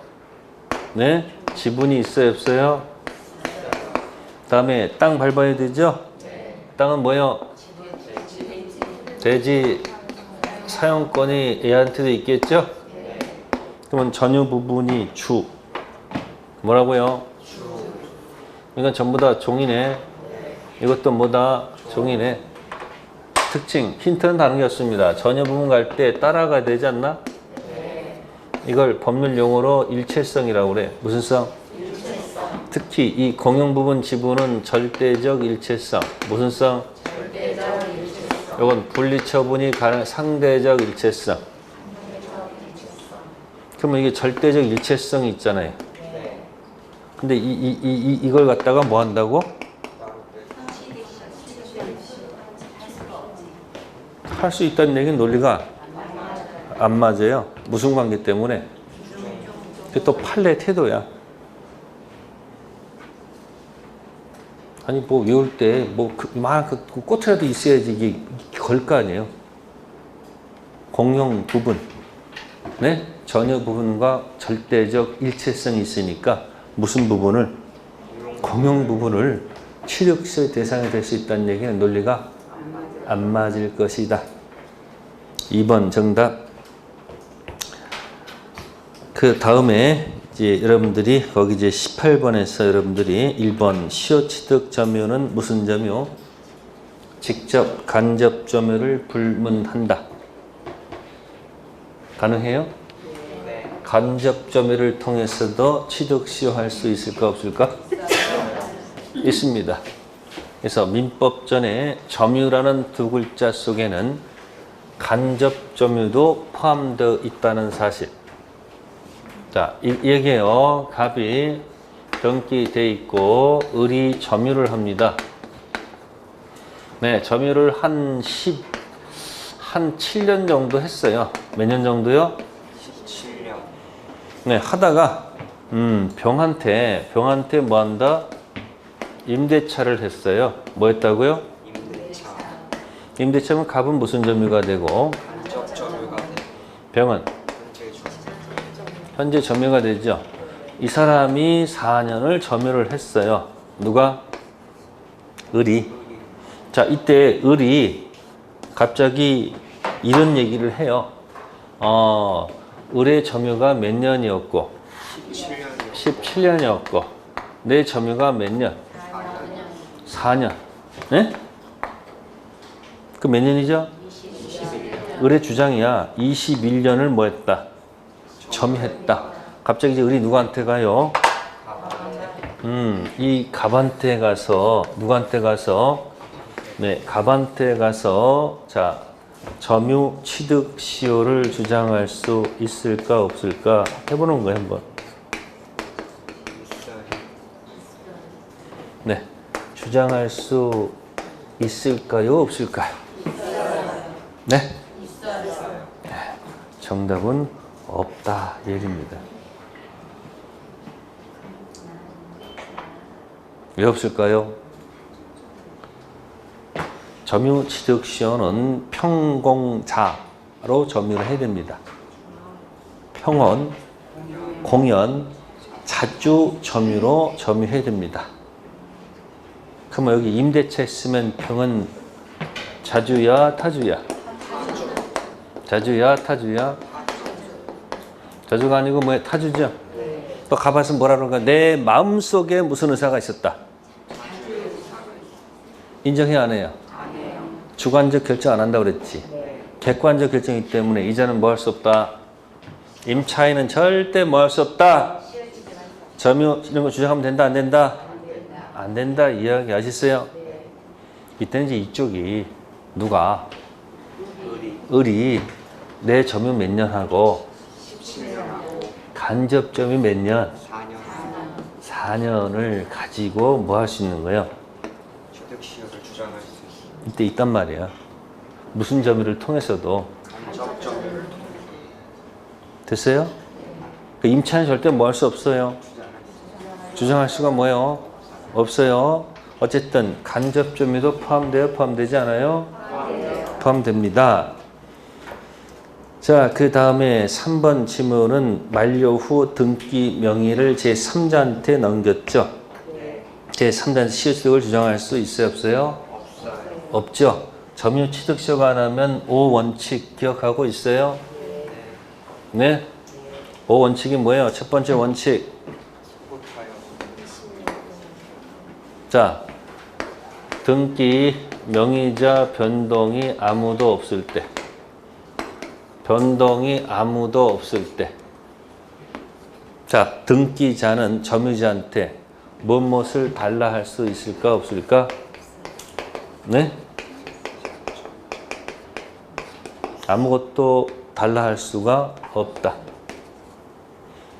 네? 지분이 있어요, 없어요? 다음에 땅 밟아야 되죠? 땅은 뭐예요? 대지 사용권이 얘한테도 있겠죠? 그러면 전유 부분이 주. 뭐라고요? 이건 전부 다 종이네. 이것도 뭐다? 종이네. 특징, 힌트는 다른 게 없습니다. 전유 부분 갈 때 따라가야 되지 않나? 이걸 법률 용어로 일체성이라고 그래. 무슨 성? 일체성. 특히 이 공용 부분 지분은 절대적 일체성. 무슨 성? 절대적 일체성. 이건 분리처분이 가능 상대적 일체성. 그러면 이게 절대적 일체성이 있잖아요. 근데 이걸 갖다가 뭐 한다고? 할 수 있다는 얘기는 논리가 안 맞아요. 무슨 관계 때문에? 그게 또 판례 태도야. 아니 뭐 외울 때 뭐 그 꽃이라도 있어야지 이게 걸 거 아니에요. 공용 부분, 네? 전유 부분과 절대적 일체성이 있으니까 무슨 부분을? 공용 부분을 취득세 대상이 될 수 있다는 얘기는 논리가 안 맞을 것이다. 2번 정답. 그 다음에 이제 여러분들이 거기 이제 18번에서 여러분들이 1번 시효 취득 점유는 무슨 점유? 직접 간접 점유를 불문한다. 가능해요? 간접 점유를 통해서도 취득 시효할 수 있을까 없을까? 있습니다. 그래서 민법전에 점유라는 두 글자 속에는 간접 점유도 포함되어 있다는 사실. 자, 얘기해요. 갑이 등기 돼 있고 을이 점유를 합니다. 네, 점유를 한 7년 정도 했어요. 몇 년 정도요? 17년. 네, 하다가 병한테 뭐 한다? 임대차를 했어요. 뭐 했다고요? 임대차. 임대차면 갑은 무슨 점유가 되고 간접 점유가 돼. 병은 현재 주. 현재 점유가 되죠. 이 사람이 4년을 점유를 했어요. 누가? 을이. 자, 이때 을이 갑자기 이런 얘기를 해요. 을의 점유가 몇 년이었고 17년이요. 17년이었고 내 점유가 몇 년? 4년. 네? 그 몇 년이죠? 21년. 을의 주장이야. 21년을 뭐 했다? 점유했다. 갑자기 이제 을이 누구한테 가요? 이 갑한테 가서 누구한테 가서 네, 갑한테 가서 자, 점유 취득 시효를 주장할 수 있을까 없을까 해보는 거예요, 한번. 있어요. 네, 주장할 수 있을까요, 없을까요? 네? 네, 정답은 없다 얘기입니다. 왜 없을까요? 점유 취득 시효는 평공자로 점유를 해야 됩니다. 평원, 공연, 자주 점유로 점유해야 됩니다. 그럼 여기 임대차 했으면 평은 자주야, 타주야? 자주야, 타주야? 자주가 아니고 뭐야? 타주죠? 또 가봤으면 뭐라 그런가? 내 마음속에 무슨 의사가 있었다? 인정해야 안 해요? 주관적 결정 안 한다고 그랬지? 객관적 결정이기 때문에 이자는 뭐 할 수 없다? 임차인은 절대 뭐 할 수 없다? 점유 이런 거 주장하면 된다, 안 된다? 안 된다 이야기 아시겠어요? 이때는 이제 이쪽이 누가? 을이 내 점유 몇 년 하고 17년하고 간접 점유 몇 년? 4년. 4년을 가지고 뭐 할 수 있는 거예요? 취득 시효를 주장할 수 있어. 이때 있단 말이야. 무슨 점유를 통해서도. 간접 점유를 됐어요? 그 임차는 절대 뭐 할 수 없어요. 주장할 수가 뭐예요? 없어요. 어쨌든 간접 점유도 포함돼요? 포함되지 않아요? 포함됩니다. 자, 그 다음에 3번 지문은 만료 후 등기 명의를 제3자한테 넘겼죠. 제3자한테 시효취득을 주장할 수 있어요? 없어요? 없죠. 점유 취득시효가 안 하면 5원칙 기억하고 있어요? 네? 5원칙이 뭐예요? 첫 번째 원칙. 소고타요. 자, 등기 명의자 변동이 아무도 없을 때. 변동이 아무도 없을 때. 자, 등기자는 점유자한테 무엇을 달라 할 수 있을까 없을까? 네? 아무것도 달라 할 수가 없다.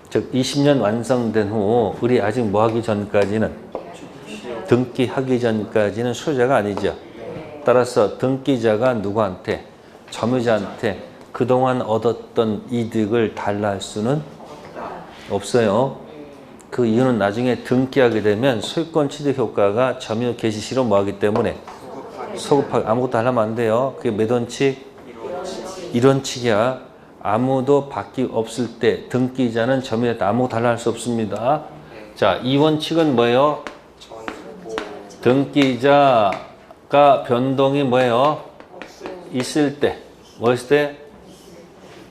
즉 20년 완성된 후 우리 아직 뭐 하기 전까지는 등기하기 전까지는 소유자가 아니죠. 따라서 등기자가 누구한테? 점유자한테 그동안 얻었던 이득을 달라 할 수는 없어요. 그 이유는 나중에 등기하게 되면 소유권 취득 효과가 점유 개시 시로 뭐 하기 때문에 소급하기 아무것도 하려면 안 돼요. 그게 몇 원칙? 1원칙이야. 아무도 바퀴 없을 때 등기자는 점유자한테 아무것도 달라 할 수 없습니다. 자, 2원칙은 뭐예요? 등기자가 변동이 뭐예요? 있을 때. 뭐 있을 때?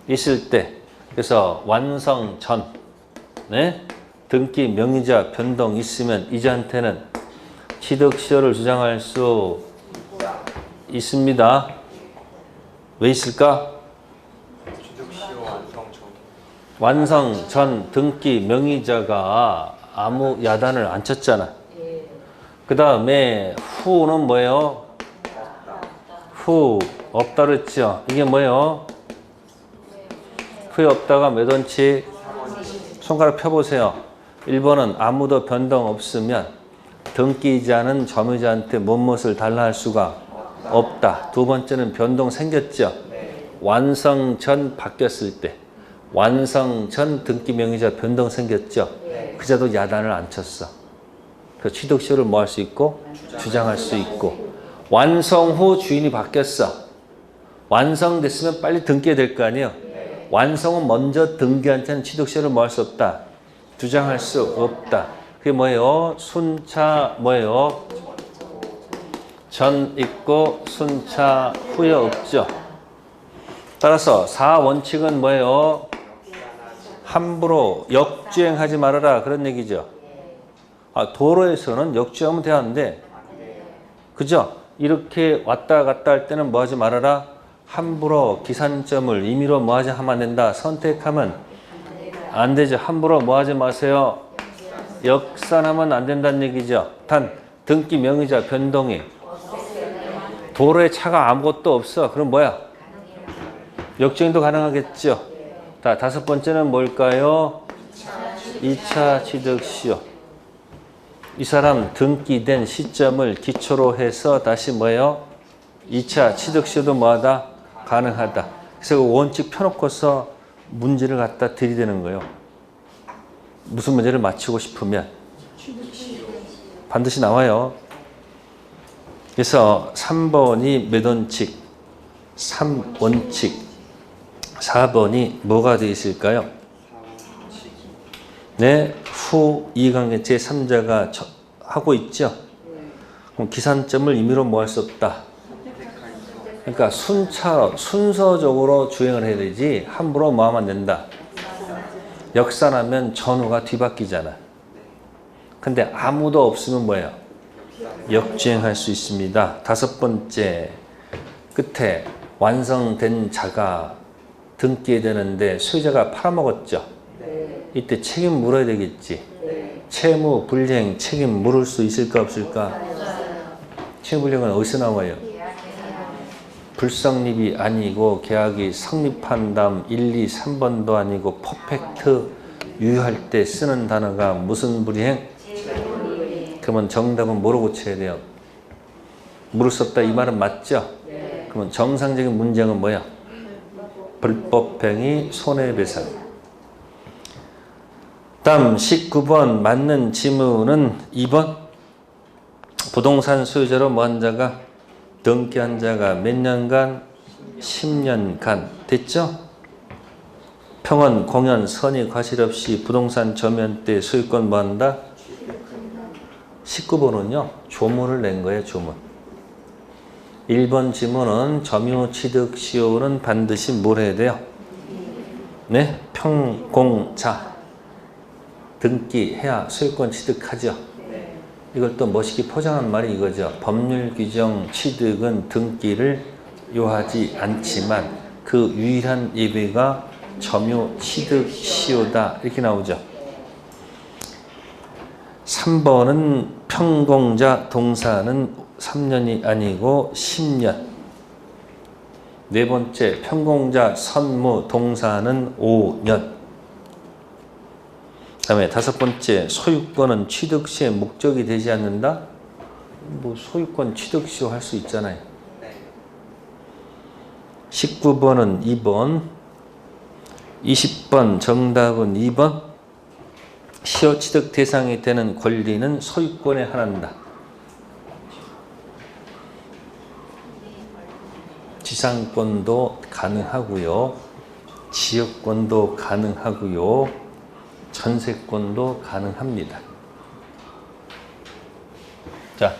있을 때. 그래서 완성 전. 네? 등기 명의자 변동 있으면 이자한테는 취득 시효를 주장할 수 있습니다. 왜 있을까? 취득 시효 완성 전. 완성 전 등기 명의자가 아무 야단을 안 쳤잖아. 그 다음에 후는 뭐예요? 후 없다 그랬죠. 이게 뭐예요? 후에 없다가 몇 원칙? 손가락 펴보세요. 1번은 아무도 변동 없으면 등기이자는 점유자한테 무엇을 달라 할 수가 없다. 두 번째는 변동 생겼죠. 완성 전 바뀌었을 때. 완성 전 등기 명의자 변동 생겼죠. 그자도 야단을 안 쳤어. 그 취득시효를 뭐 할 수 있고 주장할 수 있고. 완성 후 주인이 바뀌었어. 완성됐으면 빨리 등기해야 될 거 아니에요. 완성은 먼저 등기한 자는 취득시효를 뭐 할 수 없다. 주장할 수 없다. 그게 뭐예요? 순차 뭐예요? 전 있고 순차 후에 없죠. 따라서 4원칙은 뭐예요? 함부로 역주행하지 말아라 그런 얘기죠. 도로에서는 역주행하면 되는데 그죠? 이렇게 왔다 갔다 할 때는 뭐 하지 말아라? 함부로 기산점을 임의로 뭐 하지 하면 안 된다. 선택하면 안 되죠. 함부로 뭐 하지 마세요. 역산하면 안 된다는 얘기죠. 단 등기 명의자 변동이 도로에 차가 아무것도 없어. 그럼 뭐야? 역주행도 가능하겠죠. 자, 다섯 번째는 뭘까요? 2차 취득시효. 이 사람 등기된 시점을 기초로 해서 다시 뭐예요? 2차 취득시효도 뭐하다? 가능하다. 그래서 그 원칙 펴놓고서 문제를 갖다 들이대는 거예요. 무슨 문제를 맞추고 싶으면 반드시 나와요. 그래서 3번이 몇 원칙? 3원칙. 4번이 뭐가 되어 있을까요? 네, 후 이강의 제3자가 하고 있죠. 그럼 기산점을 임의로 뭐 할 수 없다. 그러니까 순서적으로 주행을 해야 되지 함부로 뭐 하면 안 된다. 역산하면 전후가 뒤바뀌잖아. 근데 아무도 없으면 뭐예요? 역주행할 수 있습니다. 다섯 번째, 끝에 완성된 자가 등기해야 되는데 소유자가 팔아먹었죠. 이때 책임 물어야 되겠지. 채무 불이행 책임 물을 수 있을까 없을까? 채무 불이행은 어디서 나와요? 불성립이 아니고 계약이 성립한 다음 1, 2, 3번도 아니고 퍼펙트 유효할 때 쓰는 단어가 무슨 불이행? 그러면 정답은 뭐로 고쳐야 돼요? 물을 수 없다 이 말은 맞죠? 그러면 정상적인 문장은 뭐야? 불법행위 손해배상. 다음 19번 맞는 지문은 2번. 부동산 소유자로 뭐 한 자가 등기한 자가 몇 년간? 10년간 됐죠? 평원, 공연, 선의, 과실 없이 부동산 점유한 때 소유권 뭐 한다? 19번은요. 조문을 낸 거예요. 조문. 1번 지문은 점유 취득 시효는 반드시 뭘 해야 돼요? 네, 평공자 등기해야 소유권 취득하죠. 이걸 또 멋있게 포장한 말이 이거죠. 법률 규정 취득은 등기를 요하지 않지만 그 유일한 예외가 점유 취득 시효다. 이렇게 나오죠. 3번은 평공자 동사는 3년이 아니고 10년. 네 번째, 평공자 선무 동사는 5년. 그 다음에 다섯 번째, 소유권은 취득 시의 목적이 되지 않는다? 뭐 소유권 취득 시효 할 수 있잖아요. 19번은 2번. 20번 정답은 2번. 시효 취득 대상이 되는 권리는 소유권에 한한다. 지상권도 가능하고요. 지역권도 가능하고요. 전세권도 가능합니다. 자,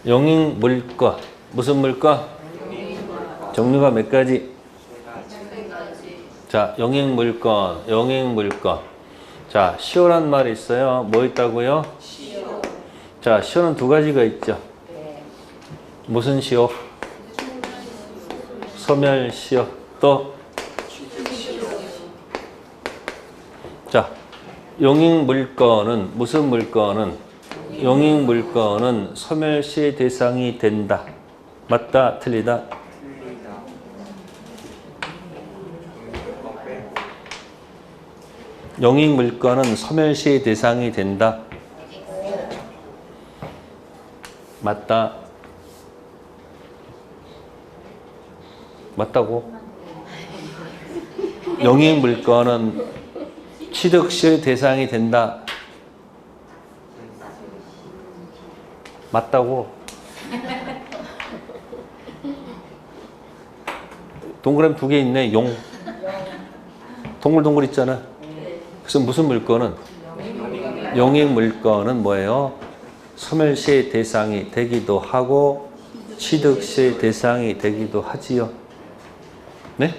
용익 물권. 무슨 물권? 종류가 몇 가지? 자, 용익 물권, 용익 물권. 자, 시효란 말이 있어요. 뭐 있다고요? 시효. 자, 시효는 두 가지가 있죠. 무슨 시효? 소멸시효. 또? 자, 용익물권은 무슨 물권은? 용익물권은 소멸시의 대상이 된다. 맞다? 틀리다? 용익 물건은 소멸시의 대상이 된다. 맞다. 맞다고? 용익 물건은 취득시의 대상이 된다. 맞다고? 동그라미 2개 있네. 용. 동글동글 있잖아. 그래서 무슨 물건은? 용익 물건은 뭐예요? 소멸시의 대상이 되기도 하고 취득시의 대상이 되기도 하지요. 네?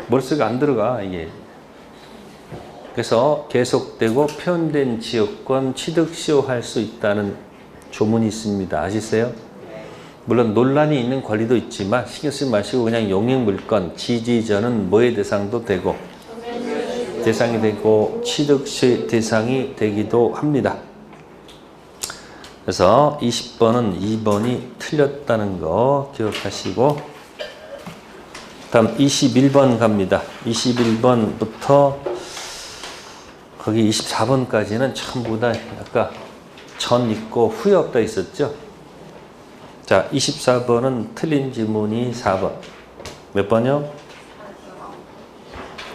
머릿속에 안 들어가 이게. 그래서 계속되고 표현된 지역권 취득시효할 수 있다는 조문이 있습니다. 아시세요? 물론 논란이 있는 권리도 있지만 신경 쓰지 마시고 그냥 용익 물건, 지지전은 뭐의 대상도 되고 대상이 되고 취득시 대상이 되기도 합니다. 그래서 20번은 2번이 틀렸다는 거 기억하시고 다음 21번 갑니다. 21번부터 거기 24번까지는 전부 다 아까 전 있고 후에 없다 있었죠. 자, 24번은 틀린 지문이 4번. 몇 번이요?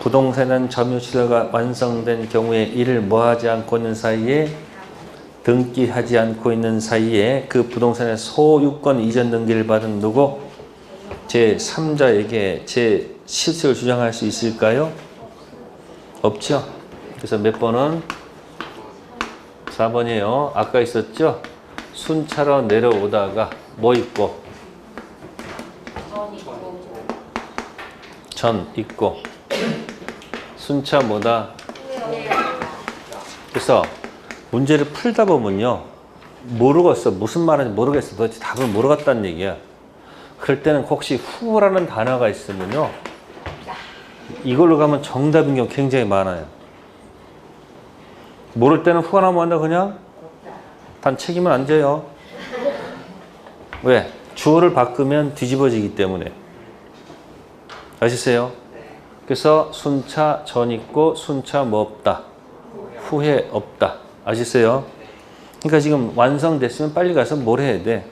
부동산은 점유시효가 완성된 경우에 이를 뭐하지 않고 있는 사이에 등기하지 않고 있는 사이에 그 부동산의 소유권 이전 등기를 받은 누구? 제3자에게 제 실수를 주장할 수 있을까요? 없죠. 그래서 몇 번은? 4번이에요. 아까 있었죠? 순차로 내려오다가 뭐 있고? 전 있고 순차 뭐다? 그래서 문제를 풀다 보면요 모르겠어. 무슨 말인지 모르겠어. 도대체 답을 모르겠다는 얘기야. 그럴 때는 혹시 후라는 단어가 있으면요 이걸로 가면 정답인 경우 굉장히 많아요. 모를 때는 후가 나면 한다 그냥 단 책임은 안 져요. 왜? 주어를 바꾸면 뒤집어지기 때문에. 아시세요? 그래서 순차 전 있고 순차 뭐 없다. 후에 없다. 아시세요? 그러니까 지금 완성됐으면 빨리 가서 뭘 해야 돼?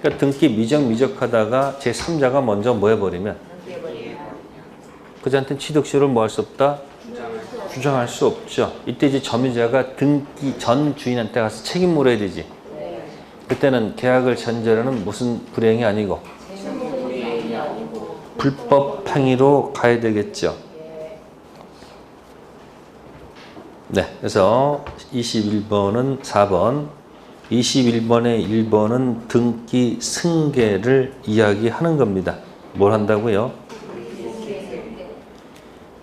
그러니까 등기 미적하다가 제3자가 먼저 뭐 해버리면 그자한테는 취득시효를 뭐 할 수 없다? 주장할 수 없죠. 이때 이제 점유자가 등기 전 주인한테 가서 책임 물어야 되지. 그때는 계약을 전제로는 무슨 불이행이 아니고 불법 행위로 가야 되겠죠. 네, 그래서 21번은 4번, 21번의 1번은 등기 승계를 이야기하는 겁니다. 뭘 한다고요?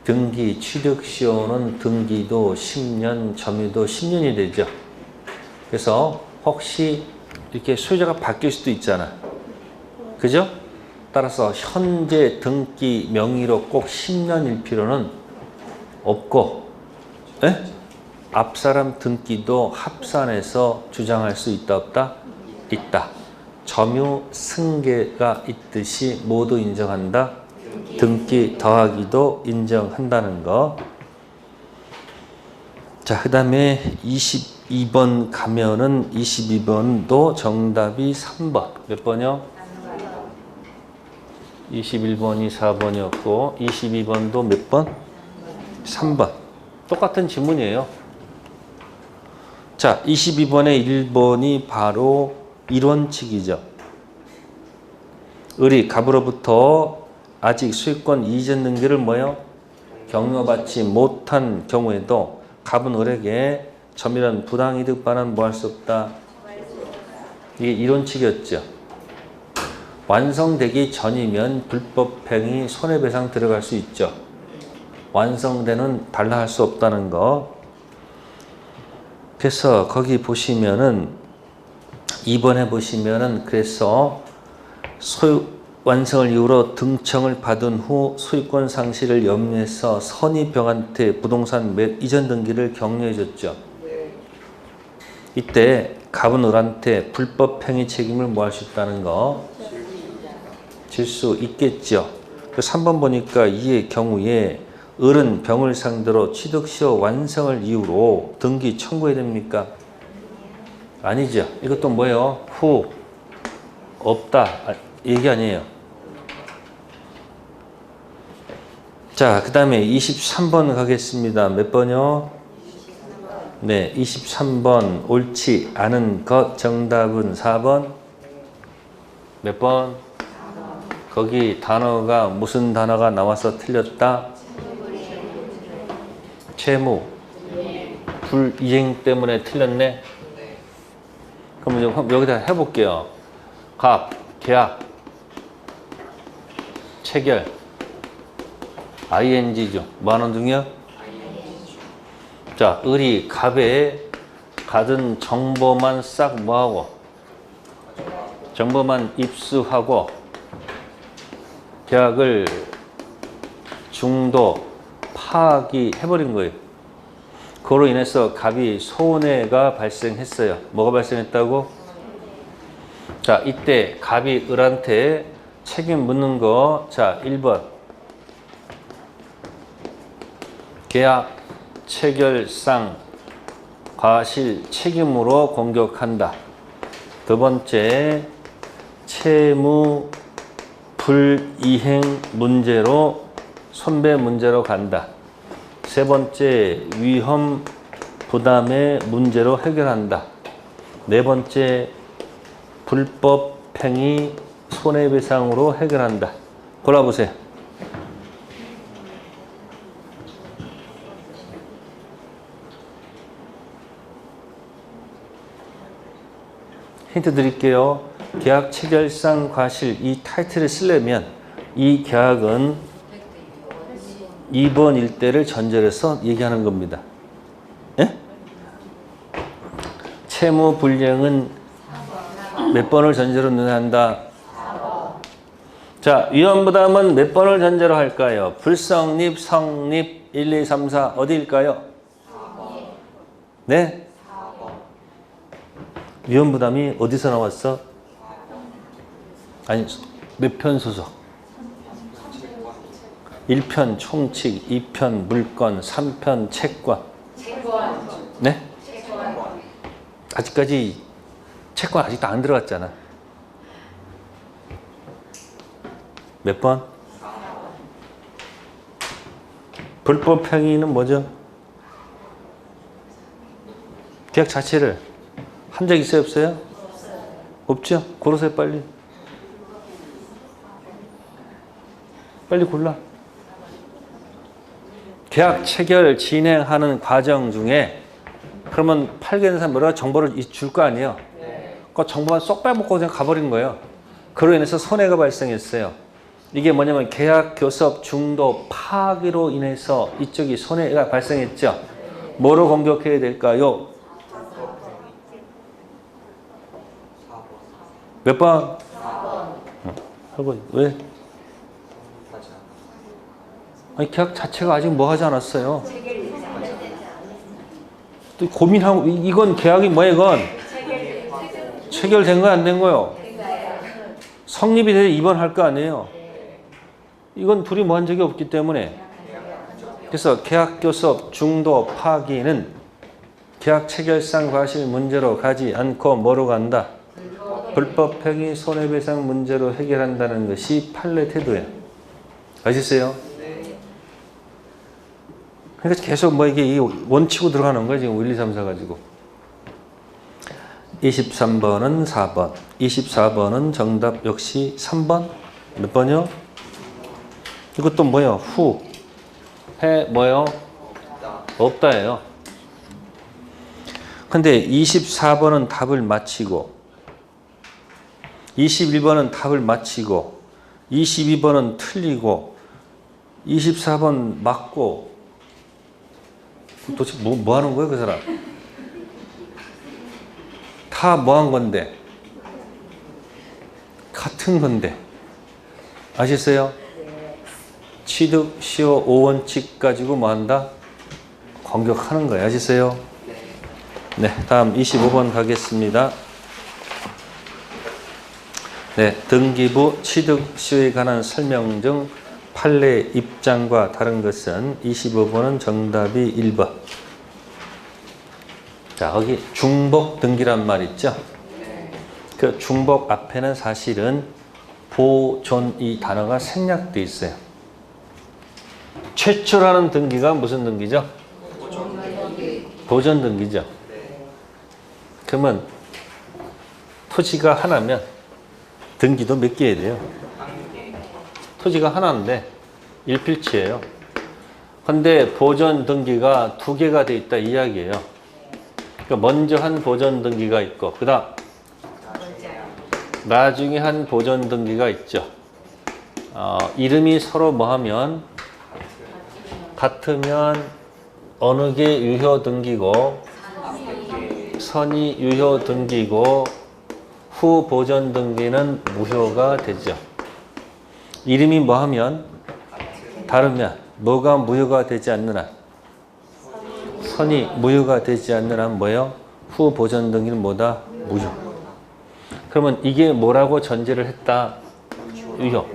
등기 취득시효는 등기도 10년, 점유도 10년이 되죠. 그래서 혹시 이렇게 소유자가 바뀔 수도 있잖아. 그죠? 따라서 현재 등기 명의로 꼭 10년일 필요는 없고, 에? 앞사람 등기도 합산해서 주장할 수 있다, 없다? 있다. 점유 승계가 있듯이 모두 인정한다. 등기 더하기도 인정한다는 거. 자, 그 다음에 22번 가면은 22번도 정답이 3번. 몇 번이요? 21번이 4번이었고 22번도 몇 번? 3번. 똑같은 지문이에요. 자, 22번의 1번이 바로 이론칙이죠. 을이 갑으로부터 아직 소유권 이전 등기를 뭐요? 격려받지 못한 경우에도 갑은 을에게 점유한 부당이득 반환 뭐 할 수 없다? 이게 이론칙이었죠. 완성되기 전이면 불법행위 손해배상 들어갈 수 있죠. 완성되는 달라 할 수 없다는 거. 그래서 거기 보시면은 2번에 보시면은 그래서 완성을 이후로 등청을 받은 후 소유권 상실을 염려해서 선의병한테 부동산 이전 등기를 격려해 줬죠. 이때 갑은 을한테 불법 행위 책임을 뭐 할 수 있다는 거? 질 수 있겠죠. 3번 보니까 이의 경우에 을은 병을 상대로 취득시효 완성을 이유로 등기 청구해야 됩니까? 아니죠. 이것도 뭐예요? 후, 없다. 얘기 아니에요. 자, 그 다음에 23번 가겠습니다. 몇 번이요? 네, 23번 옳지 않은 것 정답은 4번. 몇 번? 거기 단어가 무슨 단어가 나와서 틀렸다? 채무. 불이행 때문에 틀렸네. 그럼 여기다 해볼게요. 갑, 계약, 체결, ing죠. 뭐 하는 중이요? 자, 을이 갑에 가진 정보만 싹 뭐하고? 정보만 입수하고 계약을 중도 파악이 해버린 거예요. 그로 인해서 갑이 손해가 발생했어요. 뭐가 발생했다고? 자, 이때 갑이 을한테 책임 묻는 거. 자, 1번. 계약 체결상 과실 책임으로 공격한다. 두 번째, 채무 불이행 문제로 손배 문제로 간다. 세 번째, 위험 부담의 문제로 해결한다. 네 번째, 불법 행위 손해배상으로 해결한다. 골라보세요. 힌트 드릴게요. 계약 체결상 과실 이 타이틀을 쓰려면 이 계약은 2번 일대를 전제로 해서 얘기하는 겁니다. 예? 채무 불이행은 몇 번을 전제로 논의한다? 자, 위험 부담은 몇 번을 전제로 할까요? 불성립, 성립, 1, 2, 3, 4 어디일까요? 네? 위험 부담이 어디서 나왔어? 아니, 몇 편 소속? 1편 총칙, 2편 물권, 3편 채권. 네? 아직까지 채권 아직도 안 들어갔잖아. 몇 번? 불법 행위는 뭐죠? 계약 자체를 한 적 있어요, 없어요? 없죠? 고르세요, 빨리. 빨리 골라. 계약 체결 진행하는 과정 중에 그러면 팔겠는 뭐라 정보를 줄 거 아니에요? 그 정보만 쏙 빼먹고 그냥 가버린 거예요. 그로 인해서 손해가 발생했어요. 이게 뭐냐면 계약 교섭 중도 파기로 인해서 이쪽이 손해가 발생했죠. 뭐로 공격해야 될까요? 몇 번? 4번. 왜? 아니, 계약 자체가 아직 뭐 하지 않았어요. 또 고민하고, 이건 계약이 뭐야, 이건? 체결된 거 안 된 거요? 성립이 돼야 2번 할 거 아니에요? 이건 둘이 뭐 한 적이 없기 때문에. 그래서 계약 교섭 중도 파기는 계약 체결상 과실 문제로 가지 않고 뭐로 간다? 불법 행위 손해배상 문제로 해결한다는 것이 판례 태도예요. 아시겠어요? 그러니까 계속 뭐 이게 원치고 들어가는 거야, 지금 1, 2, 3, 4 가지고. 23번은 4번. 24번은 정답 역시 3번. 몇 번이요? 이것도 뭐예요? 후. 해, 뭐예요? 없다예요. 근데 24번은 답을 맞히고, 21번은 답을 맞히고, 22번은 틀리고, 24번 맞고, 도대체 뭐 하는 거예요, 그 사람? 다 뭐 한 건데? 같은 건데. 아시겠어요? 취득, 시효, 5원칙 가지고 뭐 한다? 공격하는 거예요. 아시겠어요? 네, 다음 25번 가겠습니다. 네, 등기부 취득 시효에 관한 설명 중 판례 입장과 다른 것은 25번은 정답이 1번. 자, 거기 중복 등기란 말 있죠? 그 중복 앞에는 사실은 보존 이 단어가 생략돼 있어요. 최초라는 등기가 무슨 등기죠? 보존 등기죠. 그러면 토지가 하나면 등기도 몇 개야 돼요? 토지가 하나인데 일필치예요. 근데 보존 등기가 2개가 돼 있다 이 이야기예요. 그러니까 먼저 한 보존 등기가 있고 그다음 나중에 한 보존 등기가 있죠. 이름이 서로 뭐하면 같으면 어느 게 유효 등기고 선이 유효 등기고 후 보존 등기는 무효가 되죠. 이름이 뭐하면 다르면 뭐가 무효가 되지 않는 한 선이 무효가 되지 않는 한 뭐예요? 후 보존 등기는 뭐다? 무효. 그러면 이게 뭐라고 전제를 했다? 유효.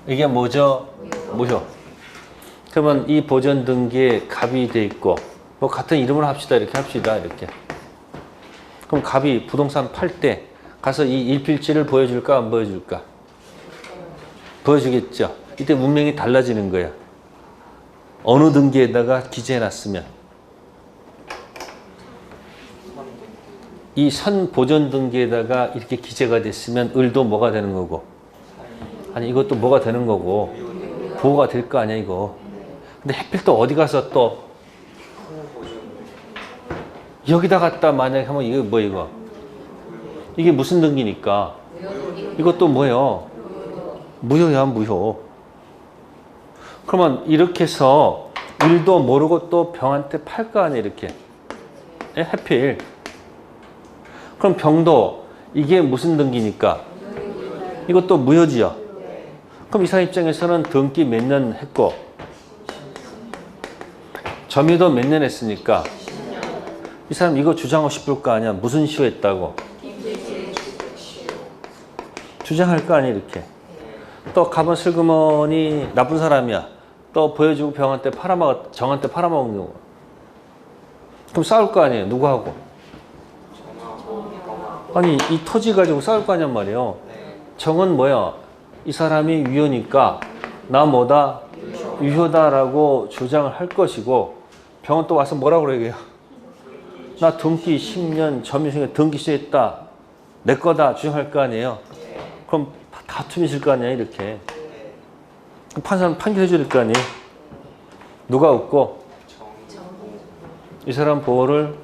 이게 뭐죠? 무효. 그러면 이 보존 등기에 갑이 돼 있고 뭐 같은 이름으로 합시다. 이렇게 합시다. 이렇게. 그럼 갑이 부동산 팔 때 가서 이 일필지를 보여줄까 안 보여줄까? 보여주겠죠. 이때 문명이 달라지는 거야. 어느 등기에다가 기재해놨으면 이 선 보존 등기에다가 이렇게 기재가 됐으면 을도 뭐가 되는 거고 아니 이것도 뭐가 되는 거고 보호가 될 거 아니야 이거. 근데 하필 또 어디 가서 또 여기다 갖다 만약에 하면 이거 뭐 이거 이게 무슨 등기니까 이것도 뭐예요? 무효야 무효. 그러면 이렇게 해서 을도 모르고 또 병한테 팔 거 아니야 이렇게. 에? 하필. 그럼 병도 이게 무슨 등기니까 이것도 무효지요. 그럼 이 사람 입장에서는 등기 몇 년 했고 점유도 몇 년 했으니까 이 사람 이거 주장하고 싶을 거 아니야. 무슨 시효했다고 주장할 거 아니야 이렇게. 또 갑은 슬그머니 나쁜 사람이야. 또 보여주고 병한테 팔아먹었 정한테 팔아먹은 경우 그럼 싸울 거 아니에요. 누구하고? 아니 이 토지 가지고 싸울 거 아니란 말이에요. 정은 뭐야? 이 사람이 유효니까 나 뭐다? 유효다라고 주장을 할 것이고 병은 또 와서 뭐라고 그래요? 나 등기 10년 점유승에 등기 시했다. 내 거다 주장할 거 아니에요. 그럼 다툼이 있을 거 아니에요 이렇게. 판사는 판결해 줄 거 아니에요. 누가 웃고? 이 사람 보호를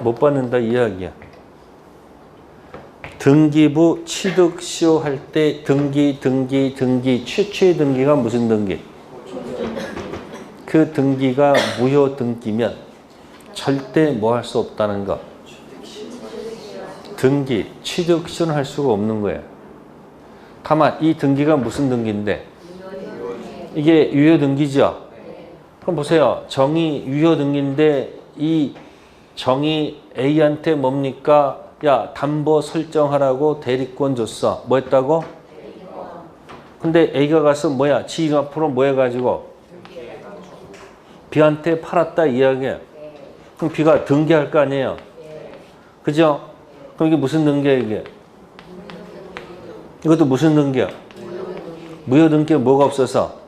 못 받는다 이 이야기야. 등기부 취득 시효할 때 등기 최초의 등기가 무슨 등기? 그 등기가 무효 등기면 절대 뭐 할 수 없다는 거. 등기 취득 시효는 할 수가 없는 거예요. 다만 이 등기가 무슨 등기인데? 이게 유효 등기죠. 그럼 보세요. 정의 유효 등기인데 이 정의 A한테 뭡니까? 야 담보 설정하라고 대리권 줬어. 뭐 했다고? 근데 A가 가서 뭐야? 지 이름 앞으로 뭐 해가지고? B한테 팔았다 이야기야. 그럼 B가 등기할 거 아니에요? 그죠? 그럼 이게 무슨 등기야 이게? 이것도 무슨 등기야? 무효 등기에 뭐가 없어서?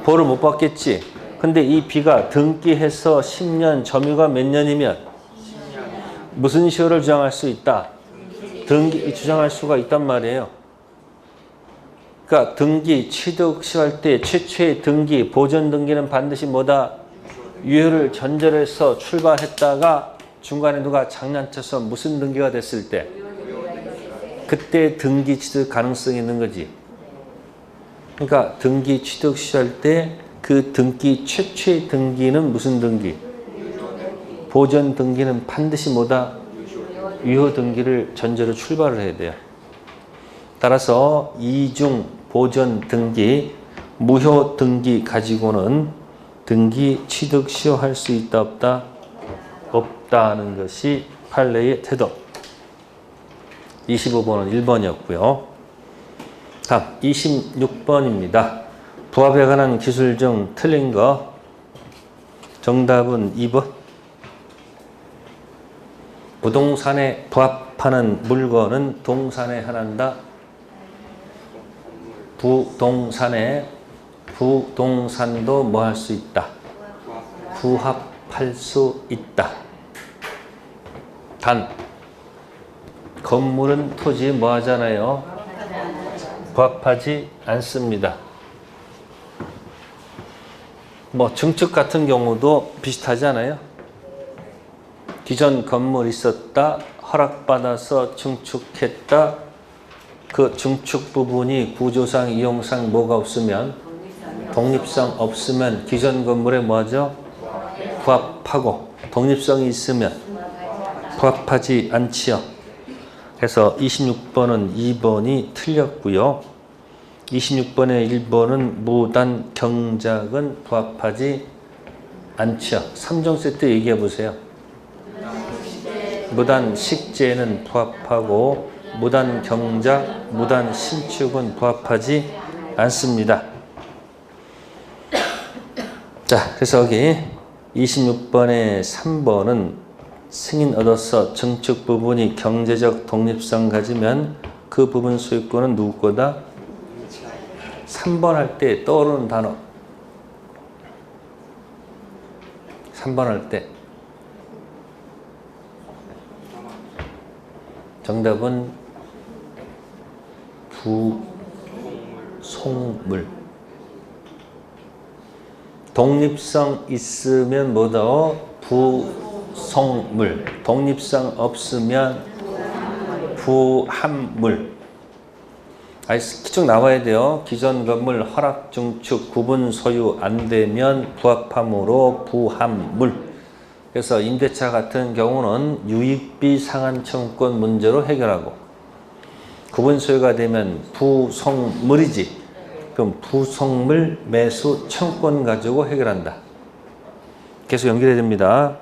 보호를 못 받겠지. 근데 이 B가 등기해서 10년 점유가 몇 년이면 무슨 시효를 주장할 수 있다? 등기 주장할 수가 있단 말이에요. 그러니까 등기 취득 시효할 때 최초의 등기 보존 등기는 반드시 뭐다? 유효를 전제해서 출발했다가 중간에 누가 장난쳐서 무슨 등기가 됐을 때 그때 등기 취득 가능성이 있는 거지. 그러니까 등기 취득 시효할 때 그 등기 최초의 등기는 무슨 등기? 보존 등기는 반드시 뭐다? 유효 등기를 전제로 출발을 해야 돼요. 따라서 이중 보존 등기, 무효 등기 가지고는 등기 취득 시효할 수 있다 없다? 없다는 것이 판례의 태도. 25번은 1번이었고요. 다음 26번입니다. 부합에 관한 기술 중 틀린 거. 정답은 2번. 부동산에 부합하는 물건은 동산에 해난다. 부동산도 뭐 할 수 있다. 부합할 수 있다. 단 건물은 토지 뭐 하잖아요. 부합하지 않습니다. 뭐 증축 같은 경우도 비슷하지 않아요? 기존 건물 있었다. 허락받아서 증축했다. 그 증축 부분이 구조상 이용상 뭐가 없으면 독립성 없으면 기존 건물에 뭐하죠? 부합하고 독립성이 있으면 부합하지 않지요. 그래서 26번은 2번이 틀렸고요. 26번의 1번은 무단 경작은 부합하지 않죠. 3종 세트 얘기해 보세요. 무단 식재는 부합하고 무단 경작, 무단 신축은 부합하지 않습니다. 자, 그래서 여기 26번의 3번은 승인 얻어서 증축 부분이 경제적 독립성 가지면 그 부분 소유권은 누구 거다? 3번 할 때 떠오르는 단어. 3번 할 때. 정답은 부속물. 독립성 있으면 뭐다? 부속물. 독립성 없으면 부합물. 쭉 나와야 돼요. 기존 건물 허락 증축 구분 소유 안 되면 부합함으로 부합물. 그래서 임대차 같은 경우는 유익비 상한 청구권 문제로 해결하고 구분 소유가 되면 부속물이지. 그럼 부속물 매수 청구권 가지고 해결한다. 계속 연결해야 됩니다.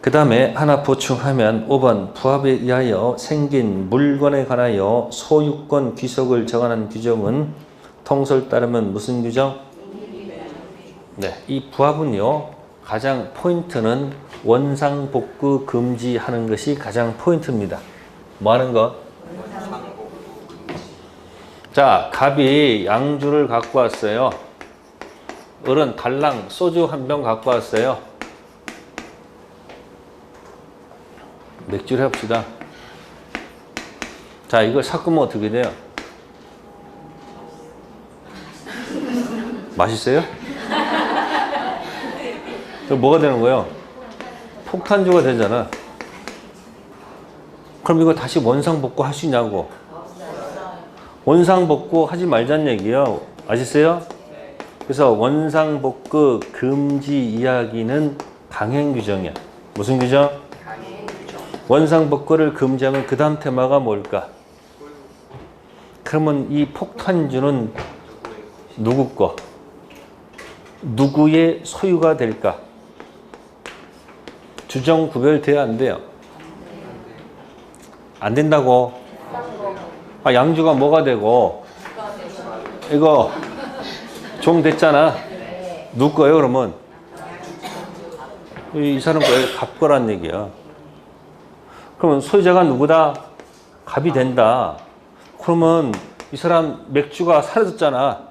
그 다음에 하나 보충하면 5번 부합에 의하여 생긴 물건에 관하여 소유권 귀속을 정하는 규정은 통설 따르면 무슨 규정? 네, 이 부합은요 가장 포인트는 원상복구 금지하는 것이 가장 포인트입니다. 뭐 하는 것? 자, 갑이 양주를 갖고 왔어요. 어른 달랑 소주 한 병 갖고 왔어요. 맥주를 해봅시다. 자, 이걸 섞으면 어떻게 돼요? 맛있어요? 그럼 뭐가 되는 거예요? 폭탄주가 되잖아. 그럼 이거 다시 원상복구 할 수 있냐고. 원상복구 하지 말자는 얘기예요. 아시세요? 그래서 원상복구 금지 이야기는 강행규정이야. 무슨 규정? 원상복구를 금지하면 그 다음 테마가 뭘까? 그러면 이 폭탄주는 누구 거? 누구의 소유가 될까? 주정 구별돼야 안 돼요? 안 된다고? 아, 양주가 뭐가 되고? 이거 종 됐잖아. 누구 거예요 그러면? 이 사람 거예요. 갑 거란 얘기야. 그러면 소유자가 누구다? 갑이 된다. 그러면 이 사람 맥주가 사라졌잖아.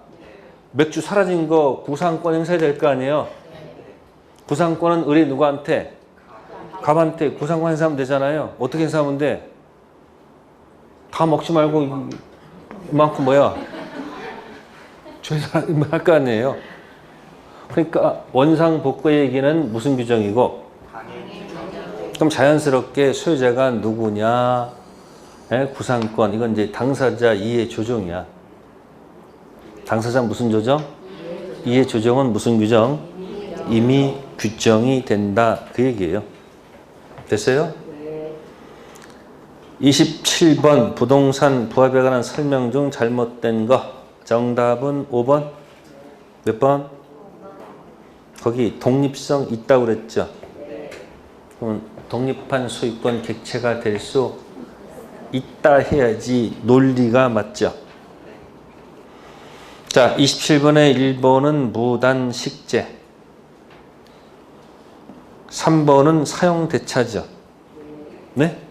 맥주 사라진 거 구상권 행사해야 될 거 아니에요? 구상권은 의뢰 누구한테? 갑한테 구상권 행사하면 되잖아요. 어떻게 행사하면 돼? 다 먹지 말고 이만큼 뭐야? 저희 사람이 할 거 아니에요? 그러니까 원상복구의 얘기는 무슨 규정이고? 그럼 자연스럽게 소유자가 누구냐? 구상권. 이건 이제 당사자 이해 조정이야. 당사자 무슨 조정? 이해 조정은 무슨 규정? 이미 규정이 된다. 그 얘기예요. 됐어요? 27번 부동산 부합에 관한 설명 중 잘못된 거. 정답은 5번. 몇 번? 거기 독립성 있다고 그랬죠? 그럼 독립한 소유권 객체가 될 수 있다 해야지 논리가 맞죠? 자, 27번의 1번은 무단식재. 3번은 사용대차죠. 네?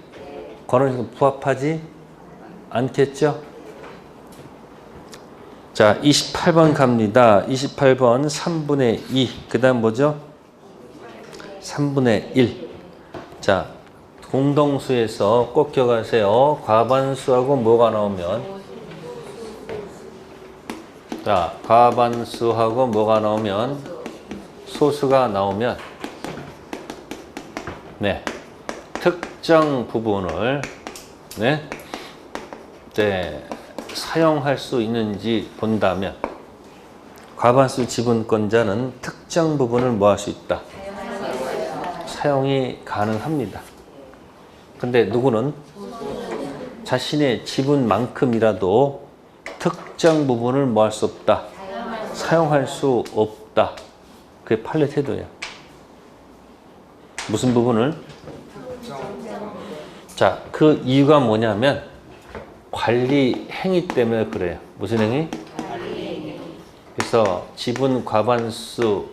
권한이 부합하지 않겠죠? 자, 28번 갑니다. 28번 3분의 2. 그 다음 뭐죠? 3분의 1. 자, 공동수에서 꼭 기억하세요. 과반수하고 뭐가 나오면? 자, 과반수하고 뭐가 나오면? 소수가 나오면 네, 특정 부분을 네, 사용할 수 있는지 본다면 과반수 지분권자는 특정 부분을 뭐 할 수 있다? 사용이 가능합니다. 근데 누구는 자신의 지분만큼이라도 특정 부분을 뭐 할 수 없다? 사용할 수 없다. 그게 판례 태도예요. 무슨 부분을? 자, 그 이유가 뭐냐면 관리 행위 때문에 그래요. 무슨 행위? 그래서 지분 과반수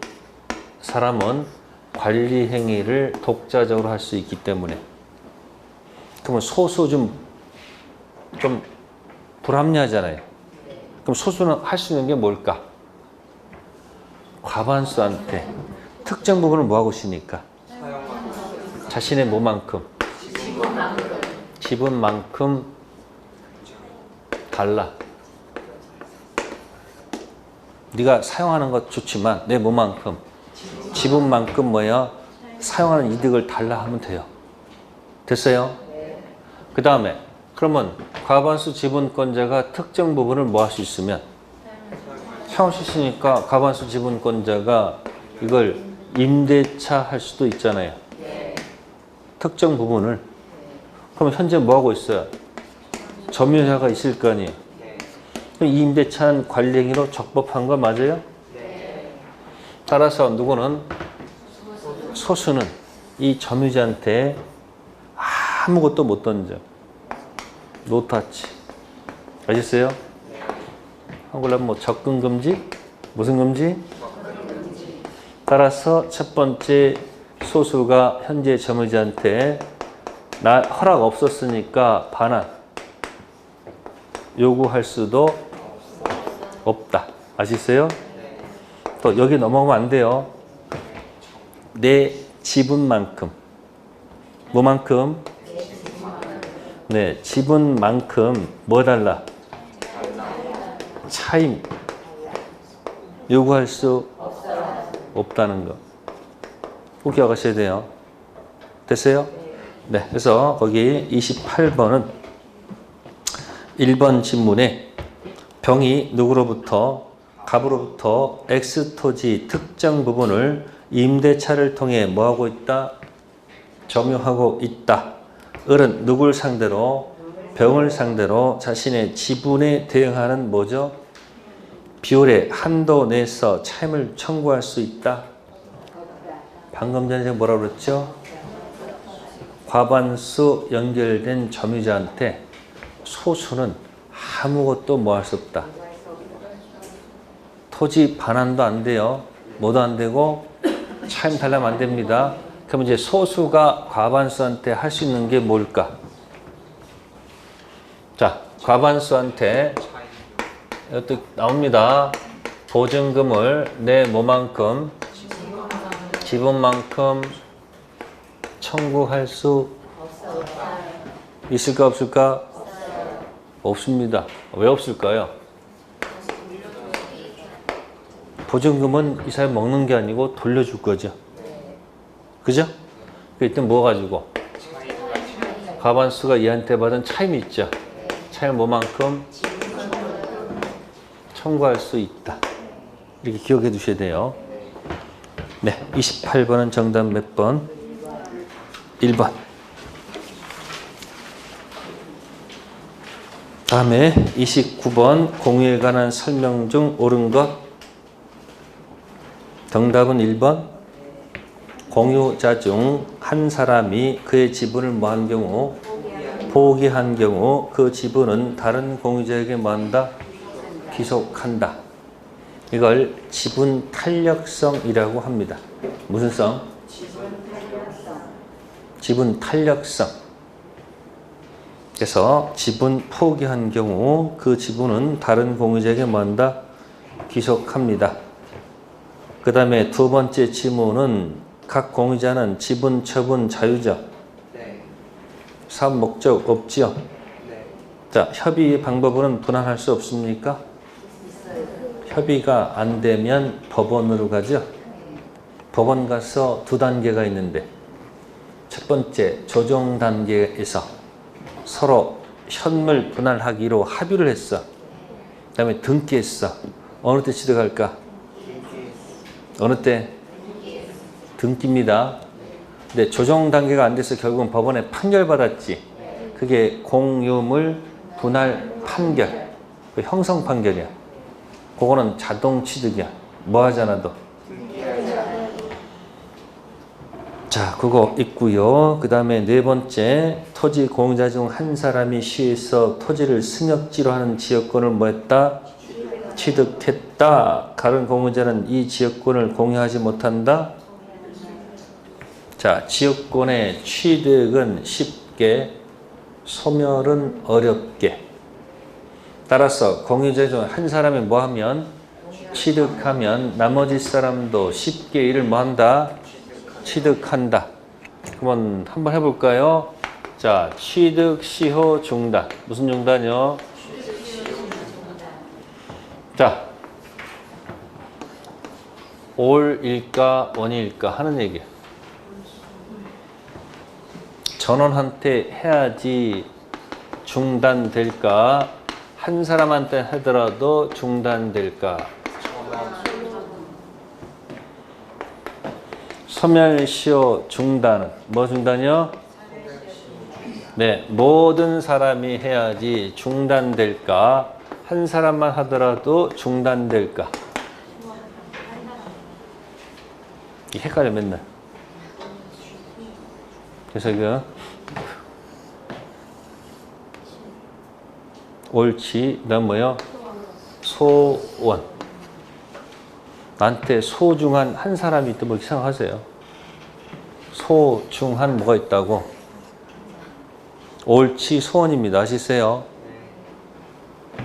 사람은 관리 행위를 독자적으로 할 수 있기 때문에. 그러면 소수 좀 불합리하잖아요. 그럼 소수는 할 수 있는 게 뭘까? 과반수한테 특정 부분을 뭐 하고 있으니까? 자신의 뭐만큼? 지분만큼 달라. 네가 사용하는 것 좋지만 내 뭐만큼? 지분만큼 뭐야? 사용하는 이득을 달라 하면 돼요. 됐어요? 그 다음에 그러면 과반수 지분권자가 특정 부분을 뭐 할 수 있으면 사용할 수 있으니까 과반수 지분권자가 이걸 임대차 할 수도 있잖아요. 특정 부분을. 그럼 현재 뭐 하고 있어요? 점유자가 있을 거 아니에요. 이 임대차는 관리 행위로 적법한 거 맞아요? 따라서 누구는 소수는 이 점유자한테 아무것도 못 던져. 노타치. 아셨어요? 한글로 하면 뭐 접근 금지? 무슨 금지? 따라서 첫 번째 소수가 현재 점유자한테 나 허락 없었으니까 반환 요구할 수도 없다. 아시겠어요? 또 여기 넘어가면 안 돼요. 내 지분만큼. 뭐만큼? 네, 지분만큼 뭐 달라? 차임 요구할 수 없다는 거. 꼭 기억하셔야 돼요. 됐어요? 네, 그래서 거기 28번은 1번 질문에 병이 누구로부터? 갑으로부터 X토지 특정 부분을 임대차를 통해 뭐하고 있다? 점유하고 있다. 을은 누굴 상대로? 병을 상대로 자신의 지분에 대응하는 뭐죠? 비율의 한도 내에서 차임을 청구할 수 있다. 방금 전에 제가 뭐라고 그랬죠? 과반수 연결된 점유자한테 소수는 아무것도 뭐 할 수 없다. 토지 반환도 안 돼요. 뭐도 안 되고 차임 달라면 안 됩니다. 그럼 이제 소수가 과반수한테 할 수 있는 게 뭘까? 자, 과반수한테 이것도 나옵니다. 보증금을 내 뭐만큼? 지분만큼 청구할 수 있을까 없을까? 없습니다. 왜 없을까요? 보증금은 이 사람이 먹는 게 아니고 돌려줄 거죠. 그죠? 일단 뭐 가지고? 과반수가 얘한테 받은 차임이 있죠. 차임 뭐만큼? 청구할 수 있다. 이렇게 기억해 두셔야 돼요. 네, 28번은 정답 몇 번? 1번. 다음에 29번 공유에 관한 설명 중 옳은 것. 정답은 1번. 공유자 중 한 사람이 그의 지분을 뭐한 경우? 포기한 경우 그 지분은 다른 공유자에게 뭐한다? 귀속한다. 이걸 지분 탄력성이라고 합니다. 무슨 성? 지분 탄력성. 그래서 지분 포기한 경우 그 지분은 다른 공유자에게 뭐한다? 귀속합니다. 그 다음에 두 번째 지문은 각 공유자는 지분 처분 자유죠. 네. 사업 목적 없지요. 네. 자, 협의 방법으로는 분할할 수 없습니까? 협의가 안 되면 법원으로 가죠. 법원 가서 두 단계가 있는데 첫 번째 조정 단계에서 서로 현물 분할하기로 합의를 했어. 그 다음에 등기했어. 어느 때 취득할까? 어느 때? 등기입니다. 근데 조정 단계가 안 돼서 결국은 법원에 판결받았지. 그게 공유물 분할 판결. 그 형성 판결이야. 그거는 자동 취득이야. 뭐 하잖아도. 자, 그거 있고요. 그 다음에 네 번째, 토지 공유자 중 한 사람이 시에서 토지를 승역지로 하는 지역권을 뭐 했다? 취득했다. 다른 공유자는 이 지역권을 공유하지 못한다. 자, 지역권의 취득은 쉽게, 소멸은 어렵게. 따라서 공유자 중 한 사람이 뭐 하면? 취득하면 나머지 사람도 쉽게 이를 뭐 한다? 취득한다. 그러면 한번 해볼까요? 자, 취득 시효 중단. 무슨 중단이요? 자, 올일까 원일까 하는 얘기야. 전원한테 해야지 중단될까? 한 사람한테 하더라도 중단될까? 소멸시효 중단은 뭐 중단이요? 네, 모든 사람이 해야지 중단될까? 한 사람만 하더라도 중단될까? 헷갈려 맨날. 그래서 이거 옳지, 그다음 뭐요? 소원. 나한테 소중한 한 사람이 있다고 이렇게 생각하세요. 소중한 뭐가 있다고? 옳지 소원입니다. 아시세요?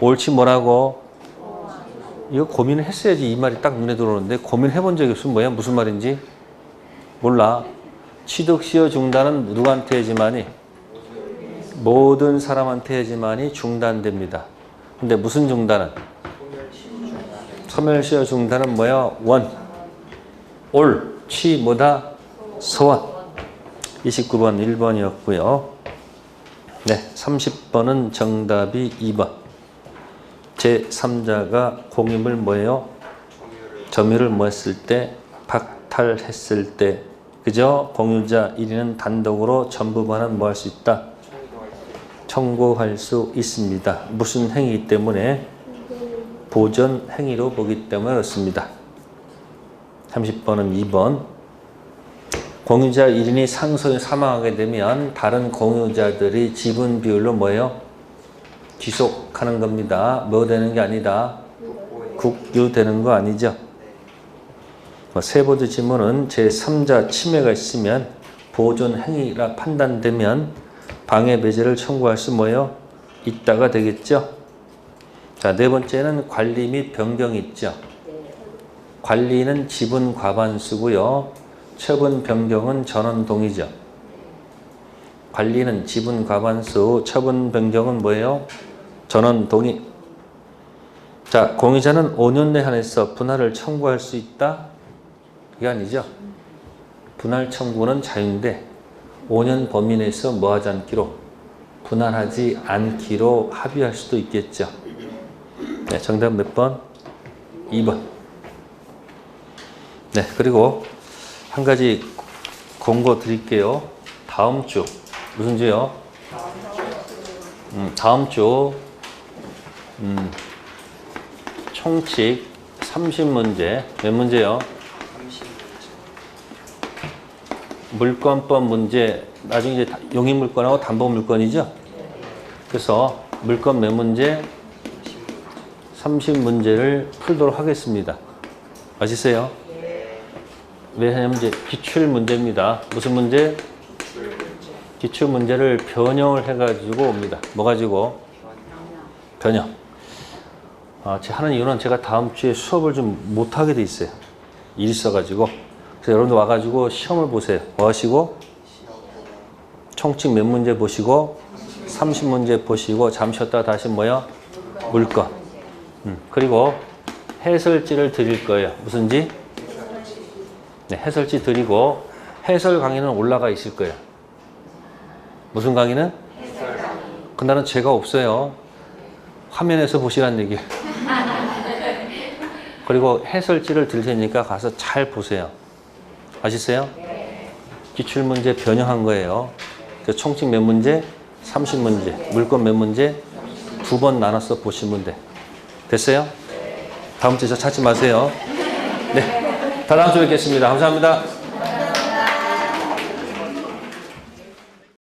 옳지 뭐라고? 이거 고민을 했어야지 이 말이 딱 눈에 들어오는데 고민해 본 적이 없으면 뭐야? 무슨 말인지? 몰라. 취득시효 중단은 누구한테 해야지만이? 모든 사람한테 해야지만이 중단됩니다. 근데 무슨 중단은? 소멸시효 중단은 뭐야? 원. 올. 취 뭐다? 소원. 29번 1번이었고요. 네, 30번은 정답이 2번. 제3자가 공유물 뭐예요? 점유를 뭐 했을 때? 박탈했을 때. 그죠? 공유자 1위는 단독으로 전부만은 뭐 할 수 있다? 청구할 수 있습니다. 무슨 행위이기 때문에? 보전 행위로 보기 때문에 그렇습니다. 30번은 2번. 공유자 1인이 상속에 사망하게 되면 다른 공유자들이 지분 비율로 뭐예요? 귀속하는 겁니다. 뭐 되는 게 아니다. 국유되는 거 아니죠. 세 번째 질문은 제3자 침해가 있으면 보존 행위라 판단되면 방해 배제를 청구할 수 뭐예요? 있다가 되겠죠. 자, 네 번째는 관리 및 변경이 있죠. 관리는 지분 과반수고요. 처분 변경은 전원 동의죠. 관리는 지분 과반수, 처분 변경은 뭐예요? 전원 동의. 자, 공유자는 5년 내 한해서 분할을 청구할 수 있다? 이게 아니죠. 분할 청구는 자유인데 5년 범위 내에서 뭐 하지 않기로? 분할하지 않기로 합의할 수도 있겠죠. 네, 정답 몇 번? 2번. 네, 그리고 한 가지 공고 드릴게요. 다음 주, 무슨 주요? 다음 주 총칙 30문제, 몇 문제요? 30문제. 물권법 문제, 나중에 이제 용익물권하고 담보물권이죠? 그래서 물권 몇 문제? 30문제를 풀도록 하겠습니다. 아시세요? 왜 하냐면 이제 기출문제입니다. 무슨 문제? 기출문제를 변형을 해가지고 옵니다. 뭐 가지고? 변형. 제가 하는 이유는 제가 다음 주에 수업을 좀 못하게 돼 있어요. 일이 있어가지고. 그래서 여러분들 와가지고 시험을 보세요. 뭐 하시고? 총칙 몇 문제 보시고 30문제 보시고 잠시 쉬었다가 다시 뭐야? 물건. 그리고 해설지를 드릴 거예요. 무슨지? 네, 해설지 드리고 해설 강의는 올라가 있을 거예요. 무슨 강의는? 그날은 제가 없어요. 화면에서 보시라는 얘기예요. 그리고 해설지를 드릴 테니까 가서 잘 보세요. 아시세요? 기출문제 변형한 거예요. 총칙 몇 문제? 30문제. 물건 몇 문제? 2번 나눠서 보시면 돼. 됐어요? 다음 주에 저 찾지 마세요. 네. 다음 주에 뵙겠습니다. 감사합니다.